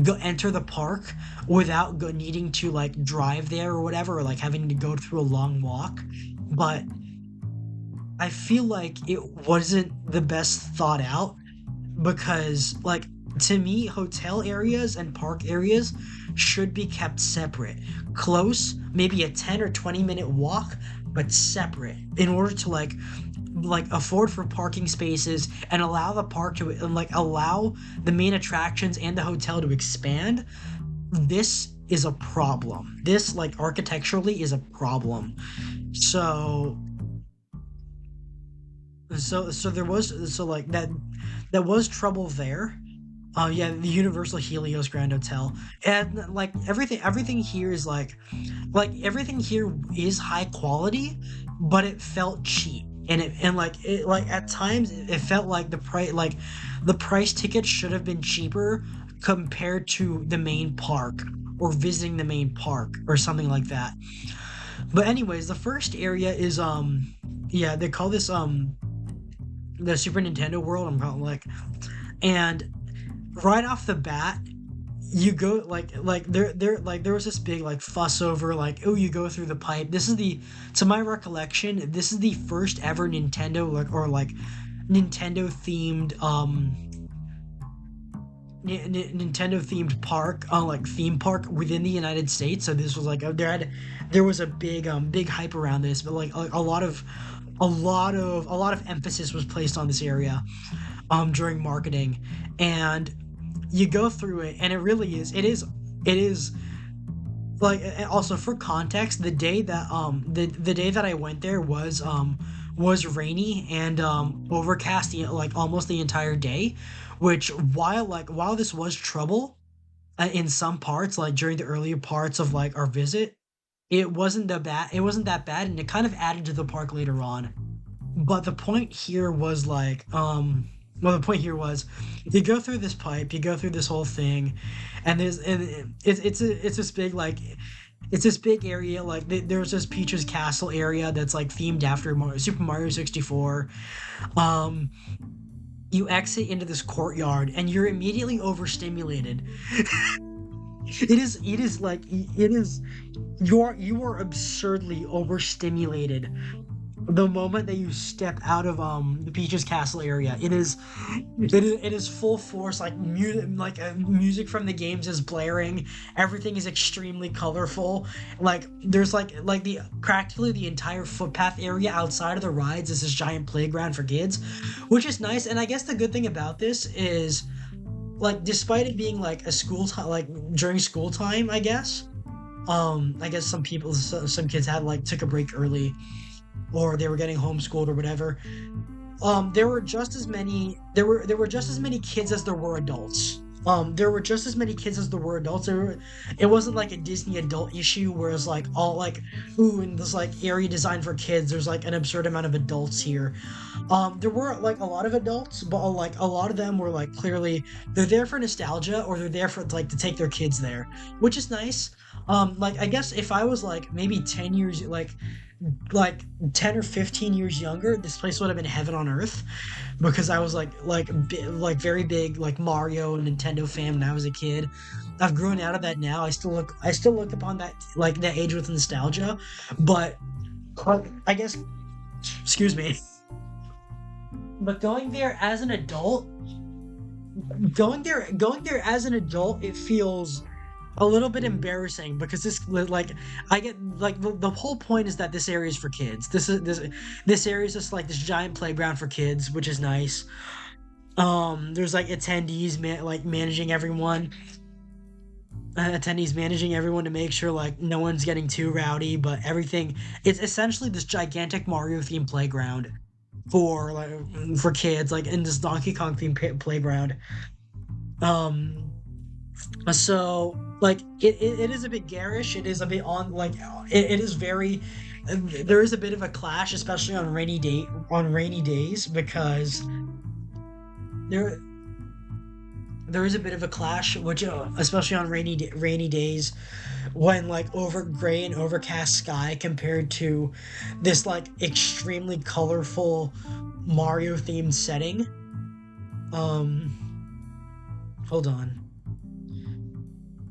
go enter the park without needing to like drive there or whatever, or like having to go through a long walk. But I feel like it wasn't the best thought out because like to me hotel areas and park areas should be kept separate, close, maybe a 10 or 20-minute walk, but separate in order to like afford for parking spaces and allow the park to and like allow the main attractions and the hotel to expand. This is a problem. This like architecturally is a problem. So there was like that was trouble there. Yeah, the Universal Helios Grand Hotel, and like everything here is like everything here is high quality, but it felt cheap, and like at times it felt like the price ticket should have been cheaper compared to the main park or visiting the main park or something like that. But anyways, the first area is yeah, they call this the Super Nintendo World. I'm calling and right off the bat you go there was this big like fuss over like, oh, you go through the pipe. This is the to my recollection, this is the first ever Nintendo Nintendo themed Nintendo themed park, like theme park within the United States. So this was like there was a big hype around this, but like a lot of emphasis was placed on this area during marketing. And you go through it and it is like, and also for context, the day that the day that I went there was rainy and overcast like almost the entire day, which while this was trouble in some parts, like during the earlier parts of like our visit, it wasn't that bad, and it kind of added to the park later on. But the point here was the point here was you go through this pipe, you go through this whole thing, and it's this big it's this big area. Like there's this Peach's Castle area that's like themed after Super Mario 64. You exit into this courtyard and you're immediately overstimulated. You are absurdly overstimulated the moment that you step out of the Peach's Castle area. It is full force, like music from the games is blaring. Everything is extremely colorful. Like there's like the practically the entire footpath area outside of the rides is this giant playground for kids, which is nice. And I guess the good thing about this is, like, despite it being like a school time, like during school time, I guess, I guess some kids had like took a break early, or they were getting homeschooled or whatever. There were just as many there were just as many kids as there were adults. There were just as many kids as there were adults. It wasn't like a Disney adult issue where it's like all like, ooh, in this like area designed for kids, there's like an absurd amount of adults here. There were like a lot of adults, but like a lot of them were like clearly they're there for nostalgia or they're there for like to take their kids there, which is nice. Like I guess if I was like maybe 10 years like 10 or 15 years younger, this place would have been heaven on earth because I was like very big like Mario and Nintendo fan when I was a kid. I've grown out of that now. I still look upon that like that age with nostalgia, but I guess excuse me. But going there as an adult, it feels a little bit embarrassing because like I get like the whole point is that this area is for kids. This area is just like this giant playground for kids, which is nice. There's like attendees managing everyone to make sure like no one's getting too rowdy, but everything it's essentially this gigantic Mario themed playground for kids, like in this Donkey Kong themed playground. Um, so like it is a bit garish. It is a bit on like it is very. There is a bit of a clash, especially on rainy days, because there there is a bit of a clash, which especially on rainy days, when like over gray and overcast sky compared to this like extremely colorful Mario themed setting. Hold on.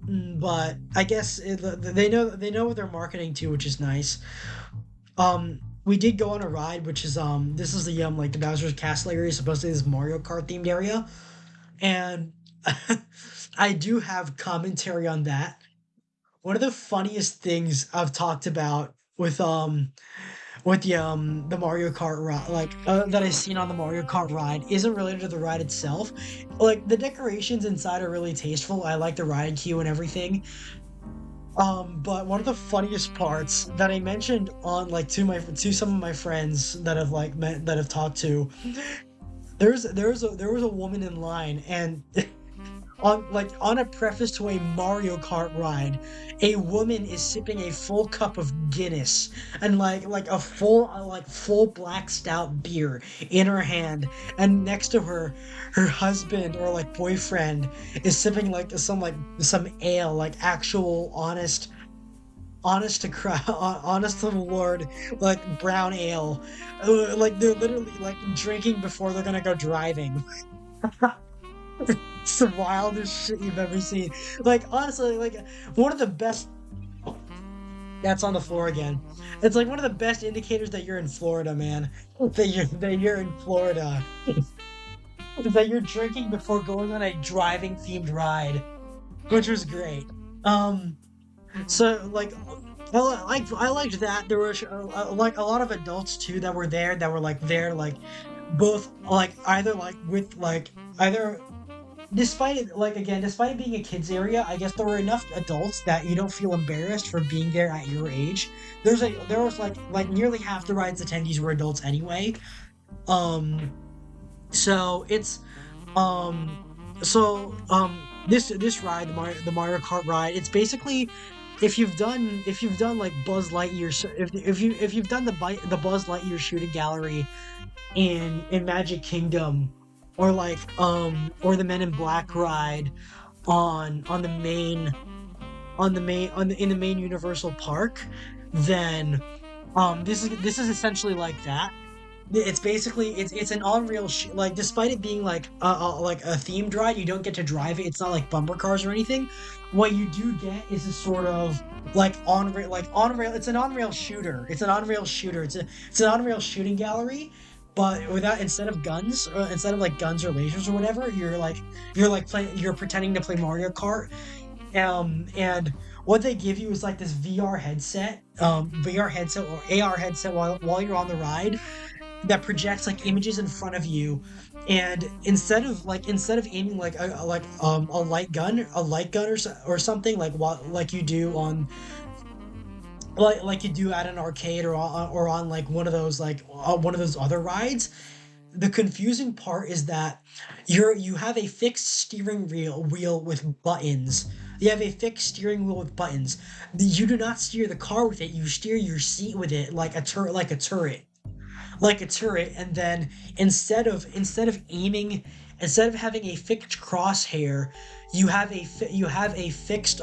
But I guess they know what they're marketing to, which is nice. We did go on a ride, which is this is the like the Bowser's Castle area, supposedly this Mario Kart themed area, and I do have commentary on that. One of the funniest things I've talked about with the Mario Kart ride, like that I've seen on the Mario Kart ride, isn't related to the ride itself. Like the decorations inside are really tasteful. I like the ride queue and everything. But one of the funniest parts that I mentioned on like to some of my friends that I've like met that I've talked to, there was a woman in line, and on a preface to a Mario Kart ride, a woman is sipping a full cup of Guinness and like a full black stout beer in her hand, and next to her, her husband or like boyfriend is sipping like some ale, like actual honest to the Lord, like brown ale. Like they're literally like drinking before they're gonna go driving. It's the wildest shit you've ever seen. Like honestly, like one of the best. That's on the floor again. It's like one of the best indicators that you're in Florida, man. That you're in Florida. That you're drinking before going on a driving themed ride, which was great. Um, so like. I liked that there were like a lot of adults too that were there like both like either like with like either despite it like again despite it being a kids area, I guess there were enough adults that you don't feel embarrassed for being there at your age. There was like nearly half the rides attendees were adults anyway. um so it's um this ride, the Mario Kart ride, it's basically if you've done like Buzz Lightyear, if you've done the Buzz Lightyear shooting gallery in Magic Kingdom, or like or the Men in Black ride on the main in the main Universal Park, then this is essentially like that. It's basically it's an on-rail like despite it being like a themed ride, you don't get to drive it. It's not like bumper cars or anything. What you do get is a sort of like on rail. It's an on-rail shooter. It's an on-rail shooting gallery, but without instead of like guns or lasers or whatever, you're pretending to play Mario Kart. And what they give you is like this VR headset or AR headset while you're on the ride, that projects like images in front of you, and instead of aiming like a light gun or something like what like you do on like you do at an arcade or on like one of those other rides. The confusing part is that you have a fixed steering wheel with buttons. You have a fixed steering wheel with buttons. You do not steer the car with it. You steer your seat with it like a turret. And then instead of having a fixed crosshair, you have a fixed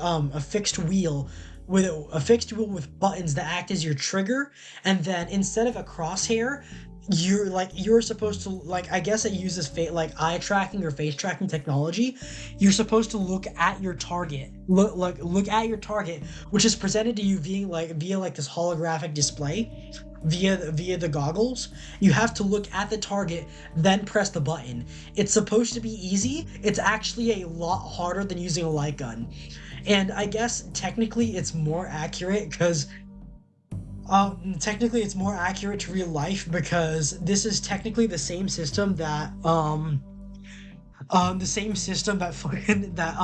wheel with a fixed wheel with buttons that act as your trigger. And then instead of a crosshair, you're supposed to, like, I guess it uses like eye tracking or face tracking technology. You're supposed to look at your target, look at your target, which is presented to you via like this holographic display via the goggles. You have to look at the target, then press the button. It's supposed to be easy. It's actually a lot harder than using a light gun. And I guess technically it's more accurate because technically it's more accurate to real life, because this is technically the same system that fucking that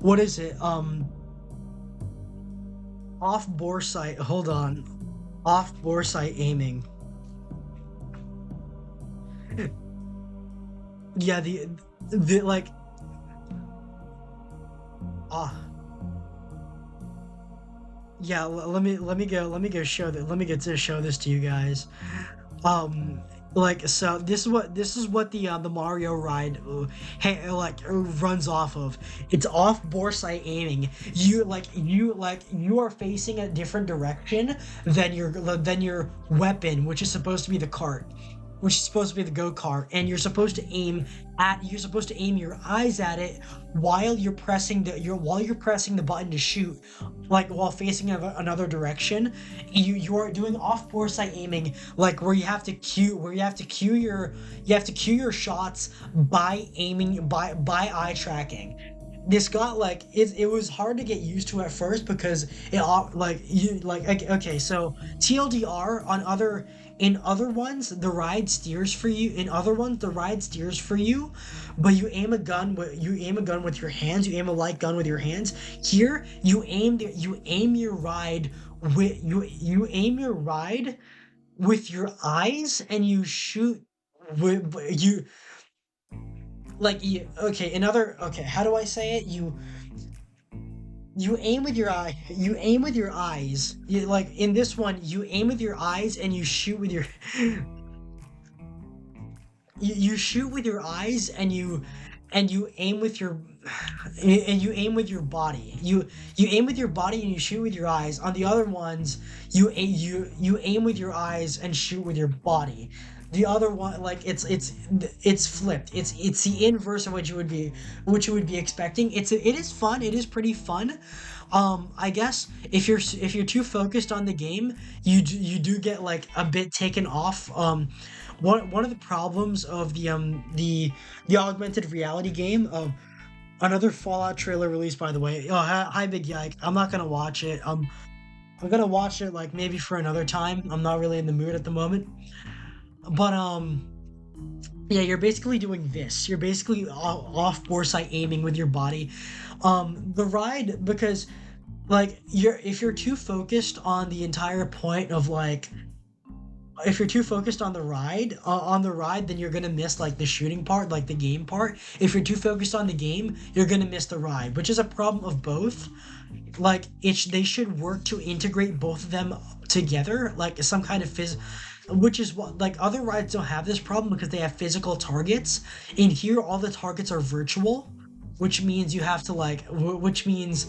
what is it? Off bore sight, hold on. Off bore sight aiming. Yeah, the like uh yeah, let me go show that let me get to show this to you guys. Like, so this is what the Mario ride runs off of. It's off bore sight aiming. You are facing a different direction than your weapon, which is supposed to be the cart, which is supposed to be the go-kart, and you're supposed to aim your eyes at it while you're pressing the button to shoot, like while facing another direction. You are doing off bore sight aiming, like where you have to cue your shots by aiming by eye tracking. This got like it was hard to get used to at first, because okay, so TLDR, in other ones the ride steers for you. In other ones the ride steers for you, but you aim a gun with your hands. You aim a light gun with your hands. Here you aim your ride with your eyes, and you shoot with you like you okay another okay how do I say it? You aim with your eyes. Like in this one, you aim with your eyes and you shoot with your you shoot with your eyes, and you aim with your body. You aim with your body and you shoot with your eyes. On the other ones, you aim with your eyes and shoot with your body. The other one, like it's flipped. It's the inverse of what you would be expecting. It is fun. It is pretty fun. I guess if you're too focused on the game, you do get like a bit taken off. One of the problems of the augmented reality game. Another Fallout trailer released, by the way. Oh, hi Big Yike. I'm not gonna watch it. I'm gonna watch it like maybe for another time. I'm not really in the mood at the moment. But yeah, you're basically doing this. You're basically off bore sight aiming with your body. The ride, because like if you're too focused on the entire point of like if you're too focused on the ride, then you're gonna miss like the shooting part, like the game part. If you're too focused on the game, you're gonna miss the ride, which is a problem of both. Like they should work to integrate both of them together, like some kind of which is what, like, other rides don't have this problem because they have physical targets. In here, all the targets are virtual, which means you have to like which means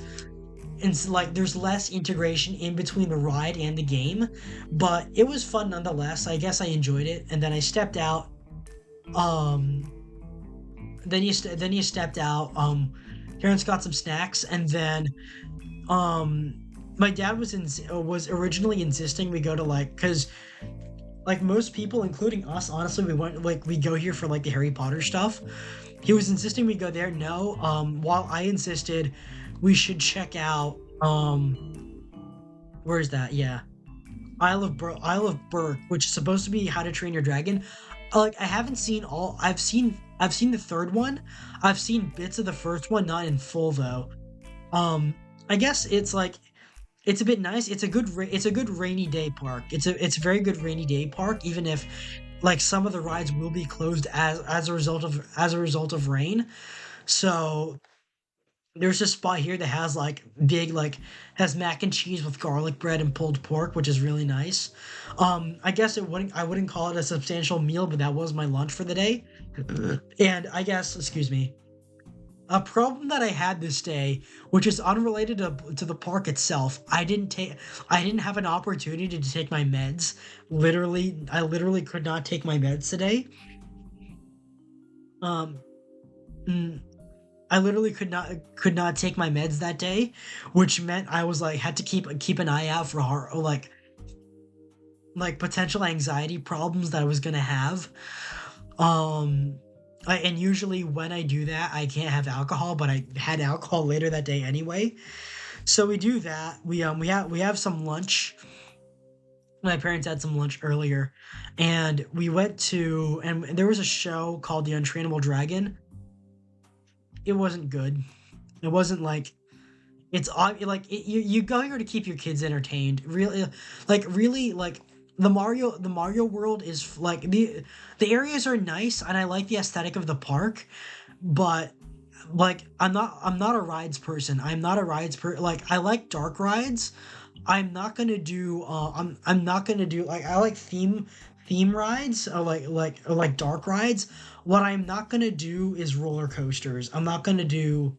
it's like there's less integration in between the ride and the game. But it was fun nonetheless. I guess I enjoyed it, and then I stepped out. Then you stepped out. Karen's got some snacks, and then my dad was originally insisting we go to, like, because like most people, including us, honestly, we go here for like the Harry Potter stuff. He was insisting we go there. No, while I insisted we should check out where is that? Yeah. Isle of Berk, which is supposed to be How to Train Your Dragon. Like I haven't seen all. I've seen the third one. I've seen bits of the first one, not in full though. Um, I guess it's like it's a bit nice. It's a good rainy day park. It's a very good rainy day park, even if like some of the rides will be closed as a result of rain. So there's a spot here that has like big like has mac and cheese with garlic bread and pulled pork, which is really nice. I guess I wouldn't call it a substantial meal, but that was my lunch for the day. And I guess, excuse me, a problem that I had this day, which is unrelated to the park itself, I didn't have an opportunity to take my meds. I literally could not take my meds today. Um, mm, I literally could not take my meds that day, which meant I was like had to keep an eye out for heart or like potential anxiety problems that I was gonna have. Um, and usually when I do that, I can't have alcohol, but I had alcohol later that day anyway. So we do that. We have some lunch. My parents had some lunch earlier, and we went to and there was a show called The Untrainable Dragon. It wasn't good. It wasn't like you go here to keep your kids entertained. Really like the Mario world is like the areas are nice and I like the aesthetic of the park, but like I'm not a rides person. I'm not a rides like I like dark rides. I'm not gonna do like I like theme rides or like dark rides. What I'm not gonna do is roller coasters. I'm not gonna do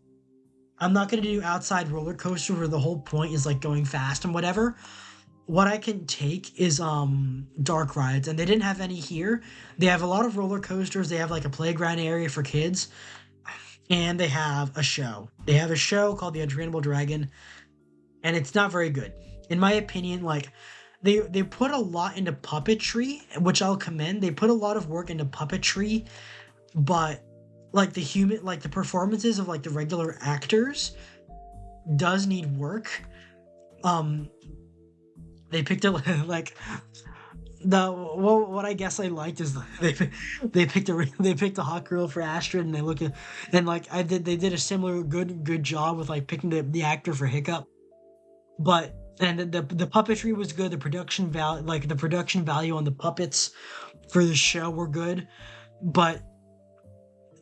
outside roller coaster where the whole point is like going fast and whatever. What I can take is dark rides, and they didn't have any here. They have a lot of roller coasters. They have like a playground area for kids, and they have a show. They have a show called The Untrainable Dragon, and it's not very good. In my opinion, like they put a lot into puppetry, which I'll commend. They put a lot of work into puppetry, but like the performances of like the regular actors does need work. Um they picked a like what I guess I liked is they picked a hot girl for Astrid, and they did a similar good job with like picking the actor for Hiccup. But and the puppetry was good. The production value on the puppets for the show were good, but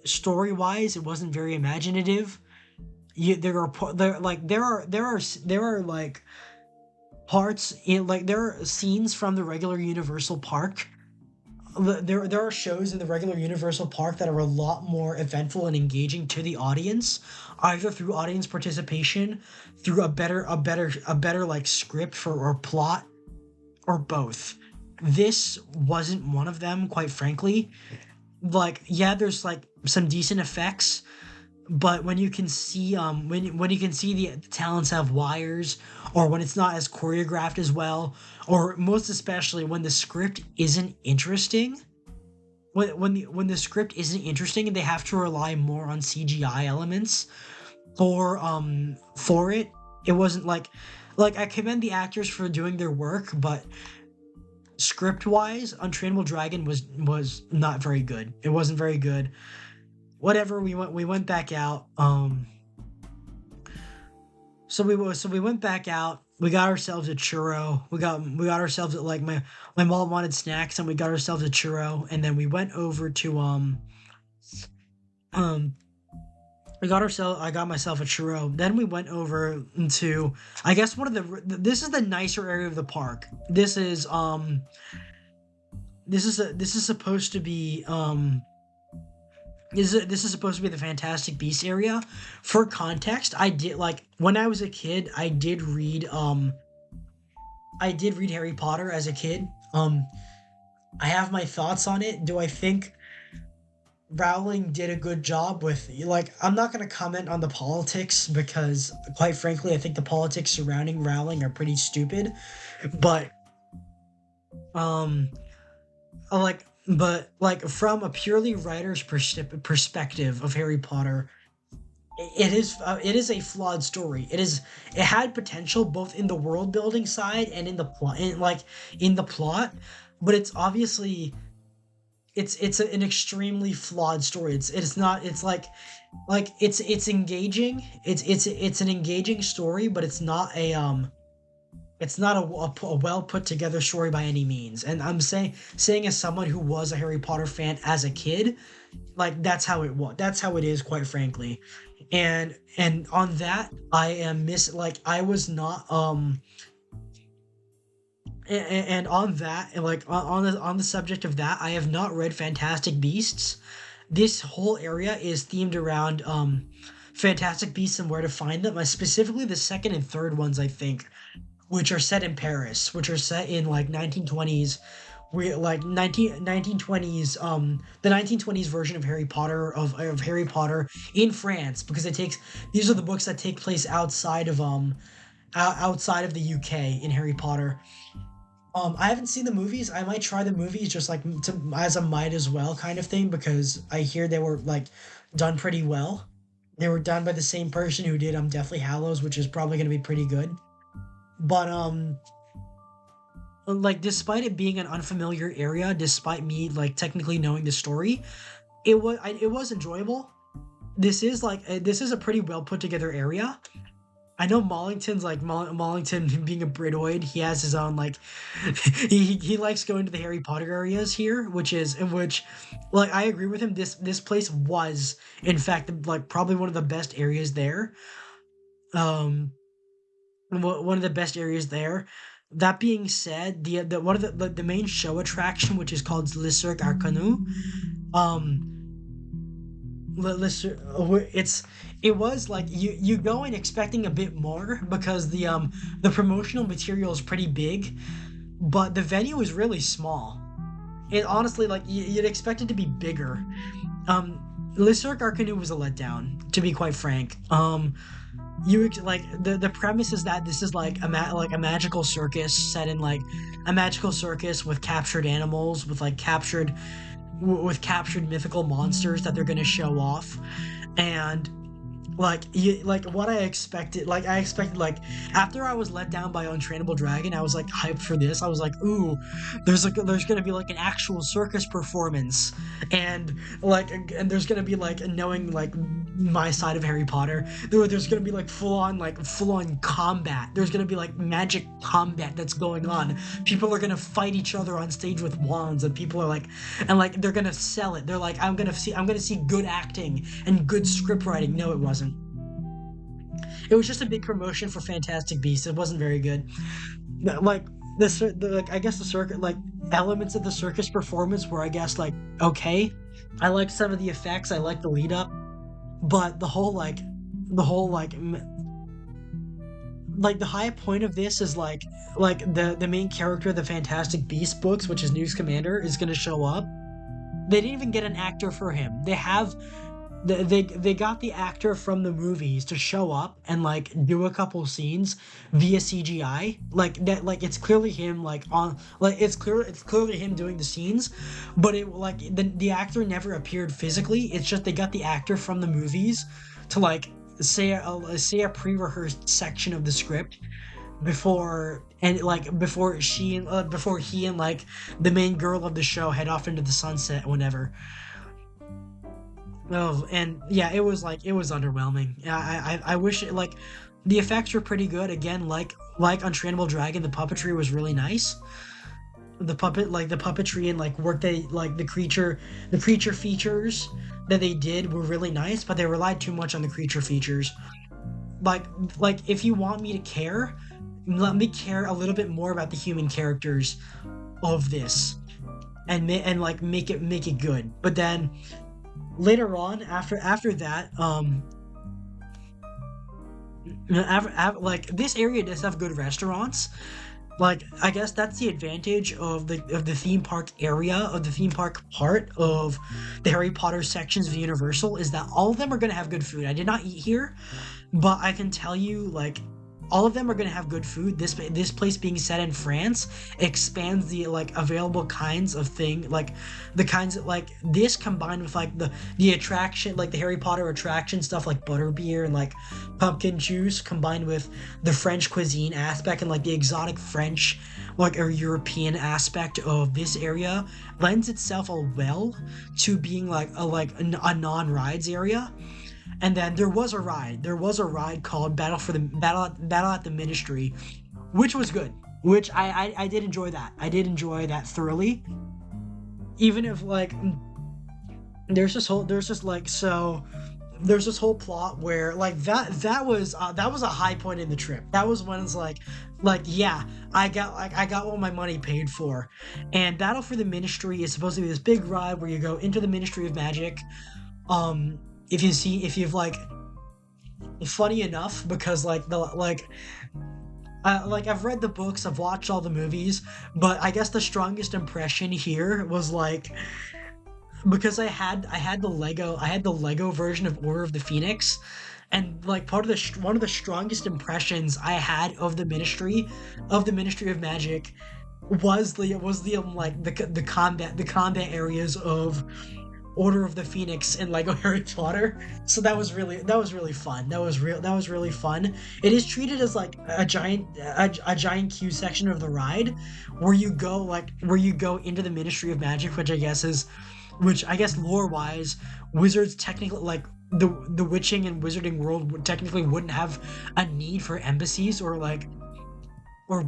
story wise, it wasn't very imaginative. There are there are like parts in like there are scenes from the regular Universal Park. There are shows in the regular Universal Park that are a lot more eventful and engaging to the audience, either through audience participation, through a better like script for or plot, or both. This wasn't one of them, quite frankly. Like, yeah, there's like some decent effects, but when you can see when you can see the talents have wires, or when it's not as choreographed as well, or most especially when the script isn't interesting, when the script isn't interesting and they have to rely more on CGI elements for it, it wasn't like I commend the actors for doing their work, but script wise, Untrainable Dragon was not very good. It wasn't very good. Whatever, we went back out. So we went back out. We got ourselves a churro. We got ourselves like my mom wanted snacks, and we got ourselves a churro, and then we went over to um I got myself a churro. Then we went over to, I guess, one of this is the nicer area of the park. This is supposed to be this is supposed to be the Fantastic Beasts area. For context, I did like when I was a kid, I did read Harry Potter as a kid. I have my thoughts on it. Do I think Rowling did a good job with, like, I'm not going to comment on the politics because quite frankly, I think the politics surrounding Rowling are pretty stupid. But um like from a purely writer's perspective of Harry Potter, it is a flawed story. It had potential both in the world building side and in the plot, in the plot, but it's obviously an extremely flawed story. It's not it's engaging. It's an engaging story, but it's not a well put together story by any means. And I'm saying as someone who was a Harry Potter fan as a kid, like that's how it was. That's how it is, quite frankly. And on that, I am miss like I was not and on that, and like on the subject of that, I have not read Fantastic Beasts. This whole area is themed around Fantastic Beasts and where to find them. Specifically the second and third ones, I think, which are set in Paris, which are set in like 1920s, we like 1920s, the 1920s version of Harry Potter in France, because it takes these are the books that take place outside of the UK in Harry Potter. I haven't seen the movies. I might try the movies just like as a might as well kind of thing, because I hear they were like done pretty well. They were done by the same person who did Deathly Hallows, which is probably going to be pretty good. But like despite it being an unfamiliar area, despite me like technically knowing the story, it was enjoyable. This is a pretty well put together area. I know Mollington's like Mollington being a Britoid, he has his own like he likes going to the Harry Potter areas here, which is in which like I agree with him. This place was in fact like probably one of the best areas there. Um one of the best areas there. That being said, the one of the main show attraction, which is called Le Cirque Arcanu, um, it was like you go in expecting a bit more because the promotional material is pretty big, but the venue is really small. It honestly like you'd expect it to be bigger. Le Cirque Arcanu was a letdown, to be quite frank. Like the premise is that this is like like a magical circus set in like a magical circus with captured animals, with like captured mythical monsters that they're gonna show off. And like what I expected like after I was let down by Untrainable Dragon, I was like hyped for this. I was like, ooh, there's gonna be like an actual circus performance, and there's gonna be like knowing like my side of Harry Potter, there's gonna be like full on combat. There's gonna be like magic combat that's going on. People are gonna fight each other on stage with wands, and people are like, and like they're gonna sell it. They're like, I'm gonna see good acting and good script writing. No, it wasn't. It was just a big promotion for Fantastic Beasts. It wasn't very good. Like like I guess the circus, like elements of the circus performance were, I guess, like okay. I liked some of the effects. I liked the lead up, but the whole the high point of this is like the main character of the Fantastic Beast books, which is Newt Scamander, is gonna show up. They didn't even get an actor for him. They got the actor from the movies to show up and like do a couple scenes via CGI. Like that, like it's clearly him it's clearly him doing the scenes, but it like the actor never appeared physically. It's just they got the actor from the movies to like say a pre-rehearsed section of the script before he and like the main girl of the show head off into the sunset whenever. Oh, and yeah, it was underwhelming. Yeah, I wish it, like the effects were pretty good. Again, like Untrainable Dragon, the puppetry was really nice. The puppetry and like work they like the creature features that they did were really nice, but they relied too much on the creature features. Like if you want me to care, let me care a little bit more about the human characters of this, and like make it good. But then later on, after that, like this area does have good restaurants. Like I guess that's the advantage of the theme park area, of the theme park part of the Harry Potter sections of Universal, is that all of them are gonna have good food. I did not eat here, but I can tell you like all of them are gonna have good food. This place being set in France expands the like available kinds of thing, like the kinds of like this combined with like the attraction, like the Harry Potter attraction stuff, like butterbeer and like pumpkin juice, combined with the French cuisine aspect and like the exotic French, like or European aspect of this area, lends itself well to being like a non-rides area. And then there was a ride. There was a ride called Battle at the Ministry, which was good. Which I did enjoy that. I did enjoy that thoroughly. Even if like there's this whole plot where like that was a high point in the trip. That was when it's like yeah, I got what my money paid for. And Battle for the Ministry is supposed to be this big ride where you go into the Ministry of Magic. If you've like, funny enough, because like I've read the books, I've watched all the movies, but I guess the strongest impression here was like, because I had the Lego version of Order of the Phoenix, and like one of the strongest impressions I had of the Ministry of Magic was the combat areas of Order of the Phoenix and Lego Harry Potter. So that was really fun. That was really fun. It is treated as like a giant queue section of the ride where you go into the Ministry of Magic, which I guess lore wise, wizards technically like the witching and wizarding world technically wouldn't have a need for embassies or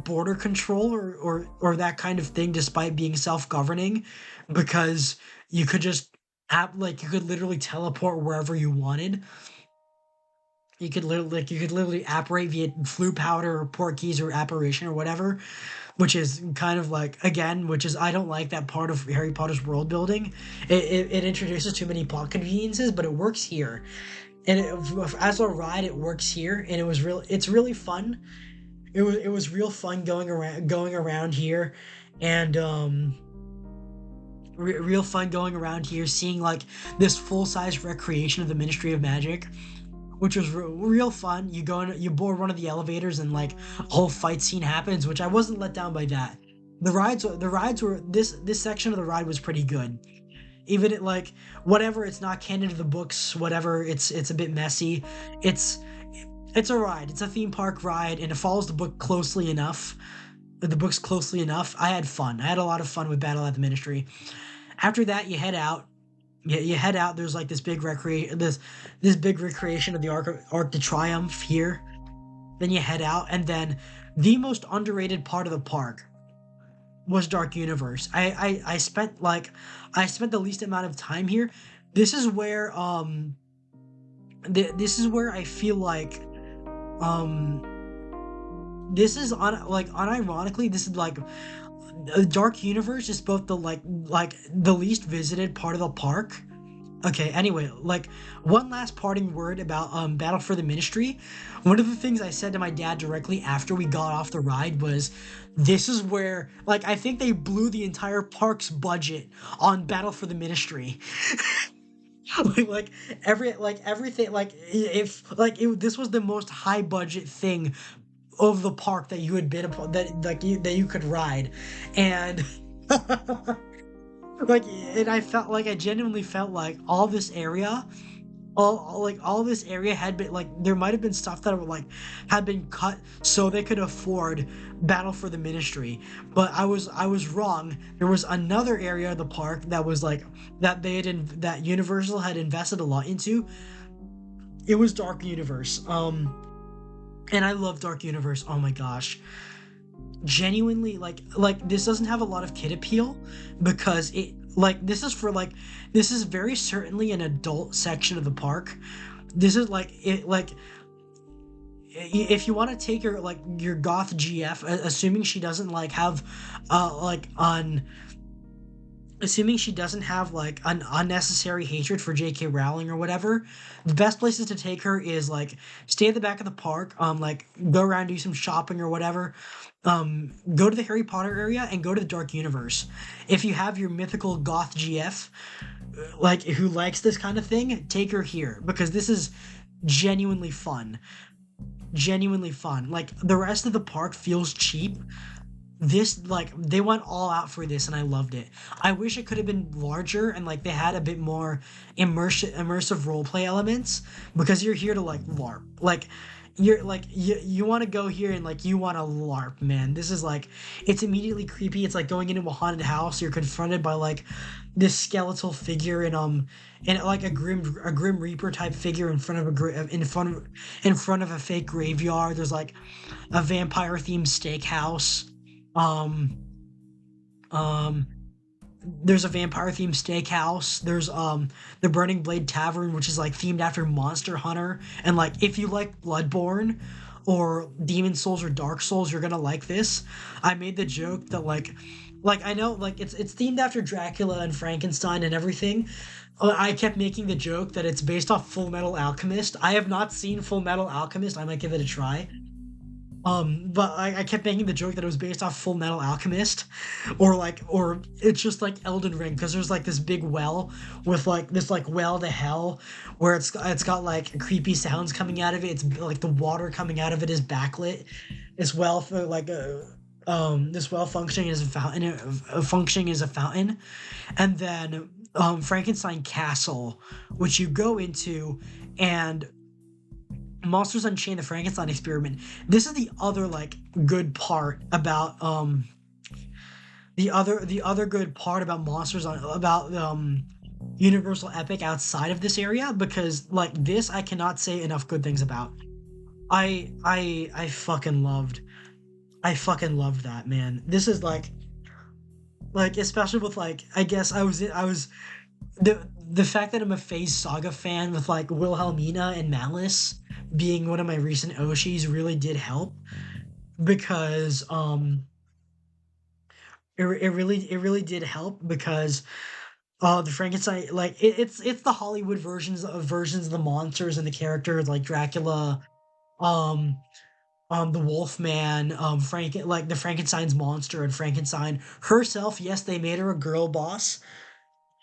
border control or that kind of thing, despite being self-governing, because you could just you could literally teleport wherever you wanted. You could literally apparate via flute powder or port keys or apparition or whatever, which is kind of like, again, I don't like that part of Harry Potter's world building. It introduces too many plot conveniences, but it works here. And as a ride, it works here, and it's really fun. It was real fun going around here, and real fun going around here, seeing like this full-size recreation of the Ministry of Magic, which was real fun. You board one of the elevators, and like a whole fight scene happens, which I wasn't let down by that. The rides were this section of the ride was pretty good. Even it like whatever, it's not canon to the books, whatever, it's a bit messy. It's a ride. It's a theme park ride, and it follows the book closely enough. The books closely enough. I had fun. I had a lot of fun with Battle at the Ministry. After that, you head out. You head out. There's like this big recreation of the Arc de Triomphe here. Then you head out, and then the most underrated part of the park was Dark Universe. I spent the least amount of time here. This is where this is where I feel like this is unironically, this is like Dark Universe is both the the least visited part of the park. Okay, anyway, like one last parting word about Battle for the Ministry. One of the things I said to my dad directly after we got off the ride was, this is where I think they blew the entire park's budget on Battle for the Ministry. This was the most high budget thing of the park that you had been upon, that you could ride, and I genuinely felt like all this area had been there might have been stuff that had been cut so they could afford Battle for the Ministry, but I was wrong. There was another area of the park that was that Universal had invested a lot into. It was Dark Universe. And I love Dark Universe. Oh my gosh. Genuinely, this doesn't have a lot of kid appeal, because this is very certainly an adult section of the park. This is if you want to take your goth GF, assuming she doesn't have assuming she doesn't have an unnecessary hatred for J.K. Rowling or whatever, the best places to take her is stay at the back of the park, go around, do some shopping or whatever, go to the Harry Potter area, and go to the Dark Universe. If you have your mythical goth GF who likes this kind of thing, take her here, because this is genuinely fun. genuinely fun. Like the rest of the park feels cheap. This like they went all out for this and I loved it. I wish it could have been larger and like they had a bit more immersive roleplay elements because you're here to like LARP. Like you're like you want to go here and like you want to LARP, man. This is like it's immediately creepy. It's like going into a haunted house. You're confronted by like this skeletal figure and like a grim reaper type figure in front of in front of a fake graveyard. There's like a vampire themed steakhouse. Um, um, there's a vampire themed steakhouse. There's the Burning Blade Tavern, which is like themed after Monster Hunter. And like if you like Bloodborne or Demon Souls or Dark Souls, you're gonna like this. I made the joke that like I know like it's themed after Dracula and Frankenstein and everything. I kept making the joke that it's based off Full Metal Alchemist. I have not seen Full Metal Alchemist. I might give it a try. But I kept making the joke that it was based off Full Metal Alchemist, or it's just like Elden Ring, because there's like this big well with like this like well to hell, where it's got like creepy sounds coming out of it. It's like the water coming out of it is backlit. This well for like this well functioning as a fountain, functioning as a fountain, and then Frankenstein Castle, which you go into, and Monsters Unchained: The Frankenstein Experiment. This is the other like good part about the other good part about Universal Epic outside of this area, because like this I cannot say enough good things about. I fucking loved that, man. This is like especially with like I guess I was the fact that I'm a Phase Saga fan with like Wilhelmina and Malice being one of my recent Oshis really did help, because it really did help because the Frankenstein, like it's the Hollywood versions of the monsters and the characters like Dracula, um the Wolfman, like the Frankenstein's monster and Frankenstein herself. Yes, they made her a girl boss.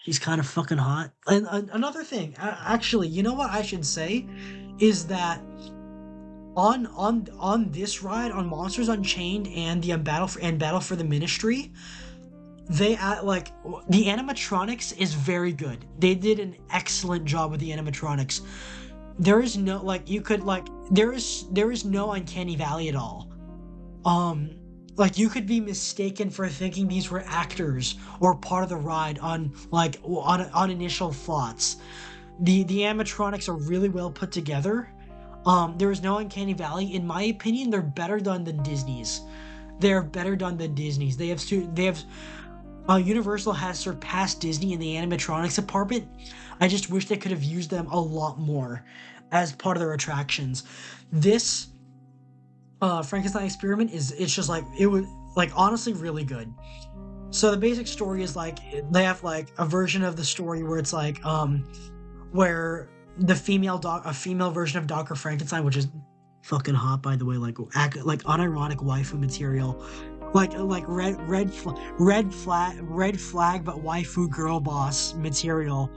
She's kind of fucking hot. And another thing, actually, you know what I should say is that on this ride, on Monsters Unchained and the Battle for the Ministry, they like the animatronics is very good. They did an excellent job with the animatronics. There is no like you could like there is no uncanny valley at all. Like you could be mistaken for thinking these were actors or part of the ride on initial thoughts. The animatronics are really well put together. There is no uncanny valley. In my opinion, they're better done than Disney's. They're better done than Disney's. Universal has surpassed Disney in the animatronics department. I just wish they could have used them a lot more as part of their attractions. This Frankenstein Experiment it's just like it was like honestly really good. So the basic story is like they have like a version of the story where it's like where a female version of Dr. Frankenstein, which is fucking hot by the way, like unironic waifu material, like red flag but waifu girl boss material,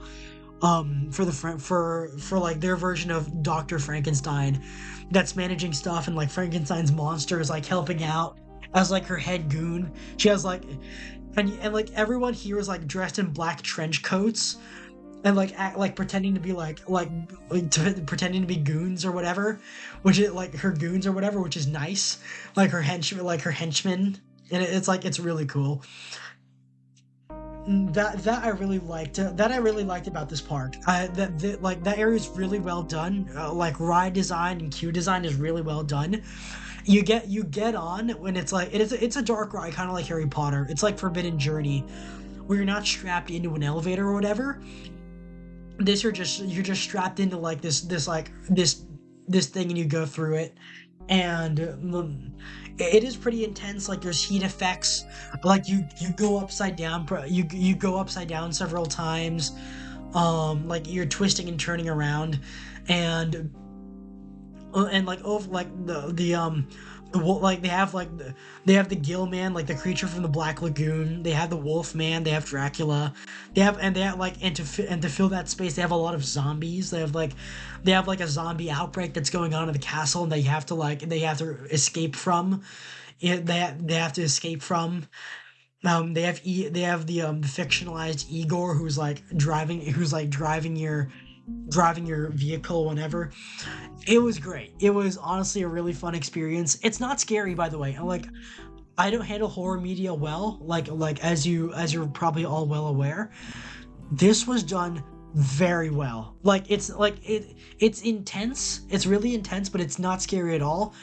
for like their version of Dr. Frankenstein that's managing stuff, and like Frankenstein's monster is like helping out as like her head goon. She has like and like everyone here is like dressed in black trench coats and like pretending to be pretending to be goons or whatever, which is like her goons or whatever, which is nice. Like her henchmen, and it's really cool. That I really liked. That I really liked about this park. That area is really well done. Like ride design and queue design is really well done. You get on when it's like it's a dark ride, kind of like Harry Potter. It's like Forbidden Journey, where you're not strapped into an elevator or whatever. This you're just strapped into like this thing, and you go through it, and it is pretty intense. Like there's heat effects, like you go upside down, you go upside down several times, like you're twisting and turning around, and like over like the well, like they have the Gill Man, like the creature from the Black Lagoon. They have the Wolf Man. They have Dracula. They have like and to fill that space, they have a lot of zombies. They have like a zombie outbreak that's going on in the castle, and they have to escape from. They have to escape from. They have the fictionalized Igor who's like driving your vehicle whenever. It was great. It was honestly a really fun experience. It's not scary, by the way. Like I don't handle horror media well, as you're probably all well aware. This was done very well. It's intense. It's really intense, but it's not scary at all.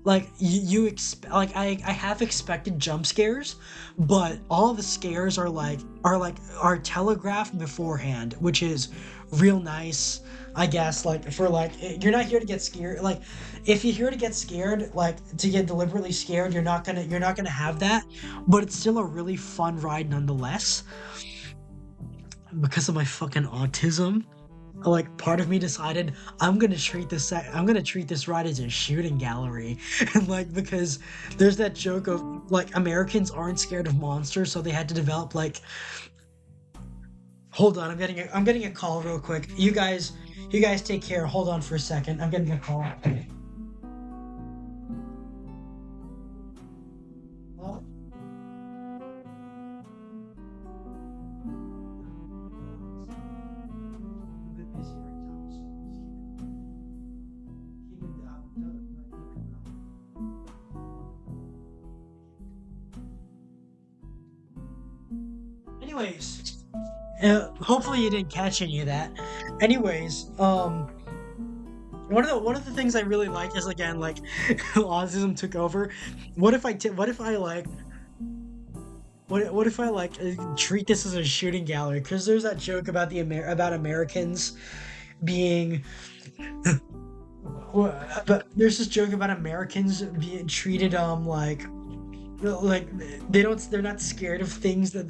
Like I have expected jump scares, but all the scares are telegraphed beforehand, which is real nice. I guess you're not here to get scared. Like if you're here to get scared, like to get deliberately scared, you're not gonna have that. But it's still a really fun ride nonetheless. Because of my fucking autism, like part of me decided I'm gonna treat this ride as a shooting gallery. And like because there's that joke of like Americans aren't scared of monsters, so they had to develop like hold on, I'm getting a call real quick. You guys take care. Hold on for a second. I'm getting a call. Oh, a bit busy right now, so keep it down. Anyways, hopefully you didn't catch any of that. Anyways, one of the things I really like is again like autism took over. What if I like what if I treat this as a shooting gallery? Because there's that joke about about Americans being but there's this joke about Americans being treated like they're not scared of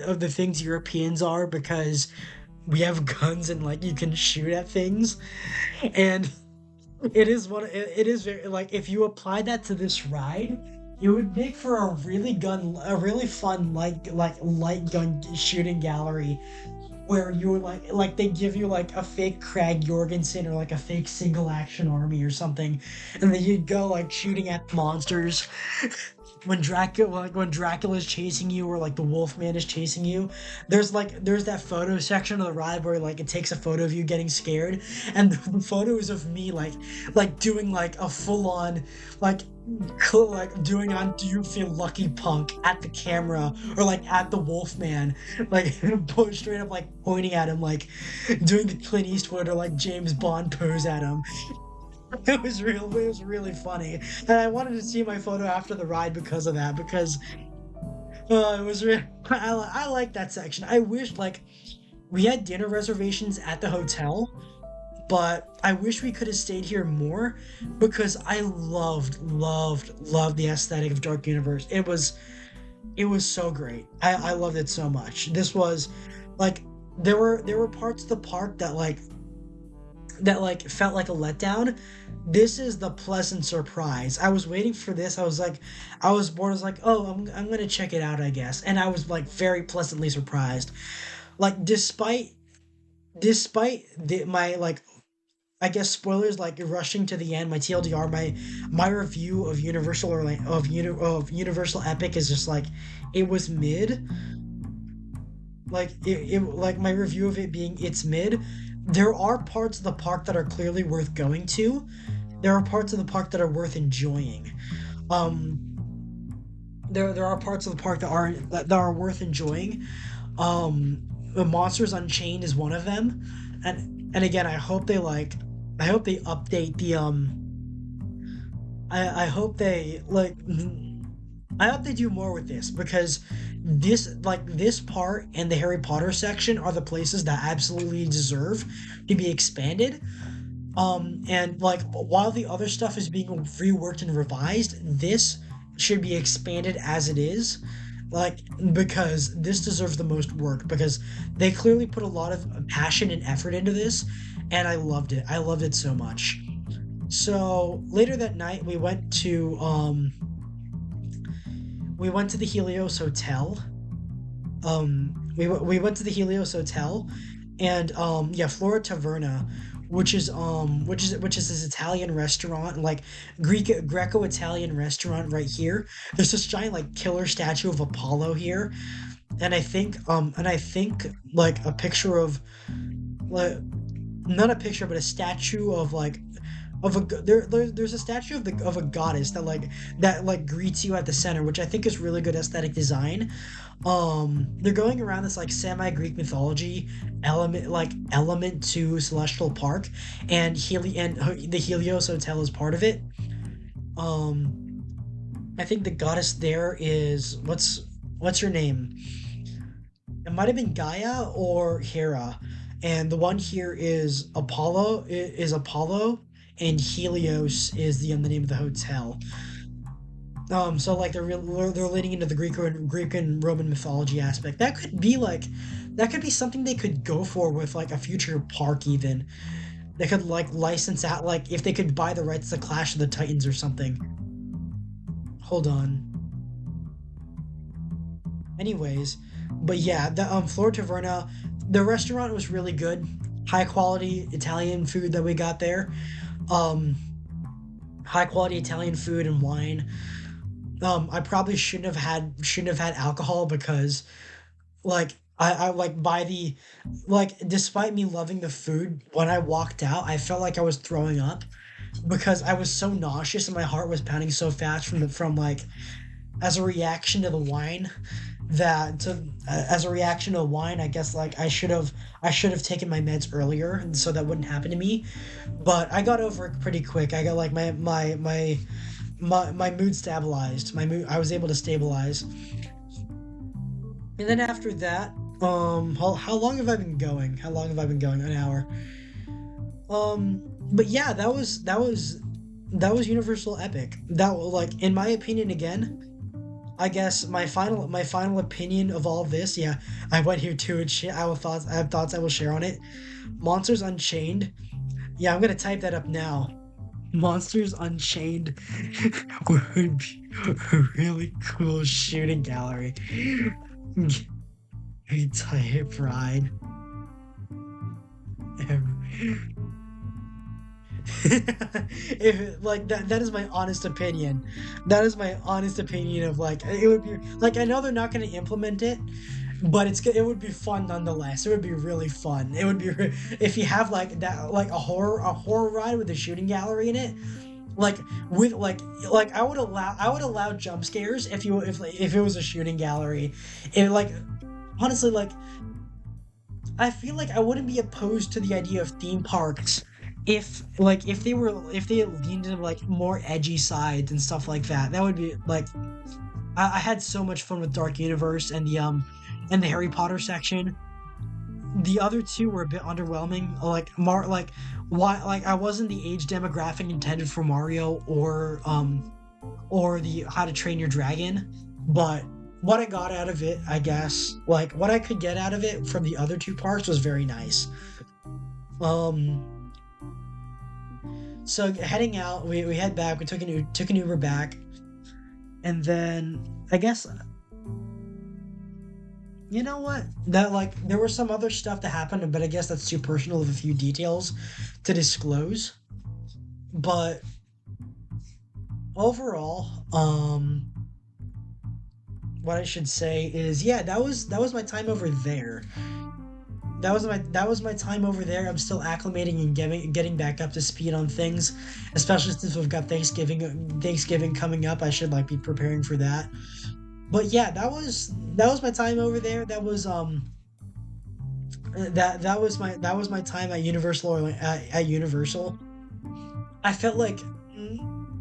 of the things Europeans are because we have guns and like you can shoot at things. And it is very like if you apply that to this ride, it would make for a really fun light gun shooting gallery where you were they give you like a fake Craig Jorgensen or like a fake single action army or something, and then you'd go like shooting at monsters. When Dracula's chasing you or like the Wolfman is chasing you, there's that photo section of the ride where like it takes a photo of you getting scared, and the photos of me doing like a full on like doing on "Do You Feel Lucky" punk at the camera or like at the Wolfman, like straight up like pointing at him, like doing the Clint Eastwood or like James Bond pose at him. It was really funny, and I wanted to see my photo after the ride because of that. Because it was I like that section. I wish like we had dinner reservations at the hotel, but I wish we could have stayed here more because I loved the aesthetic of Dark Universe. It was so great. I loved it so much. This was like there were parts of the park that felt like a letdown. This is the pleasant surprise. I was waiting for this. I was bored. I was like, oh, I'm gonna check it out, I guess. And I was like very pleasantly surprised. Like despite my like I guess spoilers like rushing to the end, my TLDR, my review of of Universal Epic is just like it was mid. Like my review of it being it's mid. There are parts of the park that are clearly worth going to. There are parts of the park that are worth enjoying. Um, there are parts of the park that are worth enjoying. The Monsters Unchained is one of them, and again, I hope they update the I hope they I hope they do more with this because this part and the Harry Potter section are the places that absolutely deserve to be expanded. And like while the other stuff is being reworked and revised, this should be expanded as it is. Like because this deserves the most work because they clearly put a lot of passion and effort into this, and I loved it. I loved it so much. So later that night we went to we went to the Helios Hotel. We went to the Helios Hotel, and yeah, Flora Taverna, which is this Italian restaurant, like Greco-Italian restaurant right here. There's this giant like killer statue of Apollo here, and I think like a picture of like not a picture but a statue of like of a there's a statue of a goddess that greets you at the center, which I think is really good aesthetic design. They're going around this like semi-Greek mythology element to Celestial Park, and the Helios Hotel is part of it. um I think the goddess there is what's her name? It might have been Gaia or Hera, and the one here is Apollo, and Helios is the name of the hotel. So like they're leaning into the Greek and Roman mythology aspect. That could be something they could go for with like a future park even. They could like license out like if they could buy the rights to Clash of the Titans or something. Hold on. Anyways, but yeah, the Flor Taverna, the restaurant was really good. High quality Italian food that we got there. Um, High quality Italian food and wine. I probably shouldn't have had alcohol because like I like by the like despite me loving the food, when I walked out, I felt like I was throwing up because I was so nauseous and my heart was pounding so fast from like as a reaction to the wine as a reaction to the wine. I guess like I should have taken my meds earlier and so that wouldn't happen to me, but I got over it pretty quick. I got like my mood stabilized. I was able to stabilize. And then after that, how long have I been going? How long have I been going? An hour. But yeah, that was Universal Epic. That like in my opinion again, I guess my final opinion of all of this, yeah, I went here too and shit. I have thoughts I will share on it. Monsters Unchained. Yeah, I'm gonna type that up now. Monsters Unchained would be a really cool shooting gallery. Type ride. If like that is my honest opinion. That is my honest opinion of like it would be like I know they're not going to implement it, but it would be fun nonetheless. It would be really fun. It would be if you have like that like a horror ride with a shooting gallery in it. Like with like I would allow jump scares if it was a shooting gallery. It like honestly like I feel like I wouldn't be opposed to the idea of theme parks if they leaned into like more edgy sides and stuff like that. That would be like I had so much fun with Dark Universe and the Harry Potter section. The other two were a bit underwhelming. Like why like I wasn't the age demographic intended for Mario or the How to Train Your Dragon, but what I got out of it, I guess, like what I could get out of it from the other two parts was very nice. Um so heading out, we head back, we took an Uber back, and then I guess you know what? That like there was some other stuff that happened, but I guess that's too personal of a few details to disclose. But overall, what I should say is yeah, that was my time over there. That was my time over there. I'm still acclimating and getting back up to speed on things, especially since we've got Thanksgiving coming up. I should like be preparing for that. But yeah, that was my time over there. That was my time at Universal at Universal. I felt like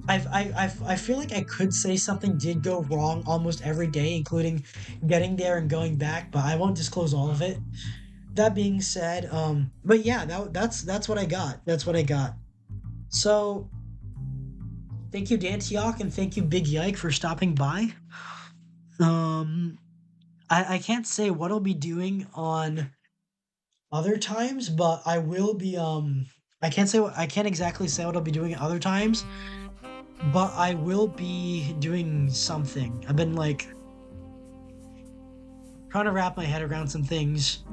I feel like I could say something did go wrong almost every day, including getting there and going back, but I won't disclose all of it. That being said, but yeah, that's what I got. That's what I got. So thank you, Dantioch, and thank you, Big Yike, for stopping by. Um, I can't say what I'll be doing on other times, but I will be. I can't exactly say what I'll be doing at other times, but I will be doing something. I've been like trying to wrap my head around some things.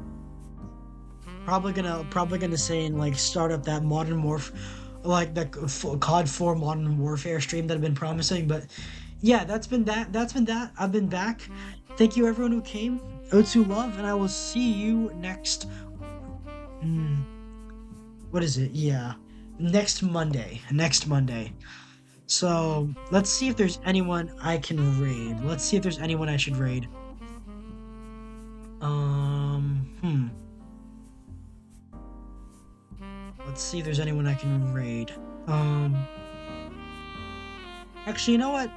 Probably gonna say and like start up that Modern Warfare, like the COD 4 Modern Warfare stream that I've been promising. But yeah, that's been that. That's been that. I've been back. Thank you everyone who came. Otsu love, and I will see you next. Mm, what is it? Yeah, next Monday. Next Monday. So let's see if there's anyone I can raid. Let's see if there's anyone I should raid. Hmm. Let's see if there's anyone I can raid. Actually, you know what?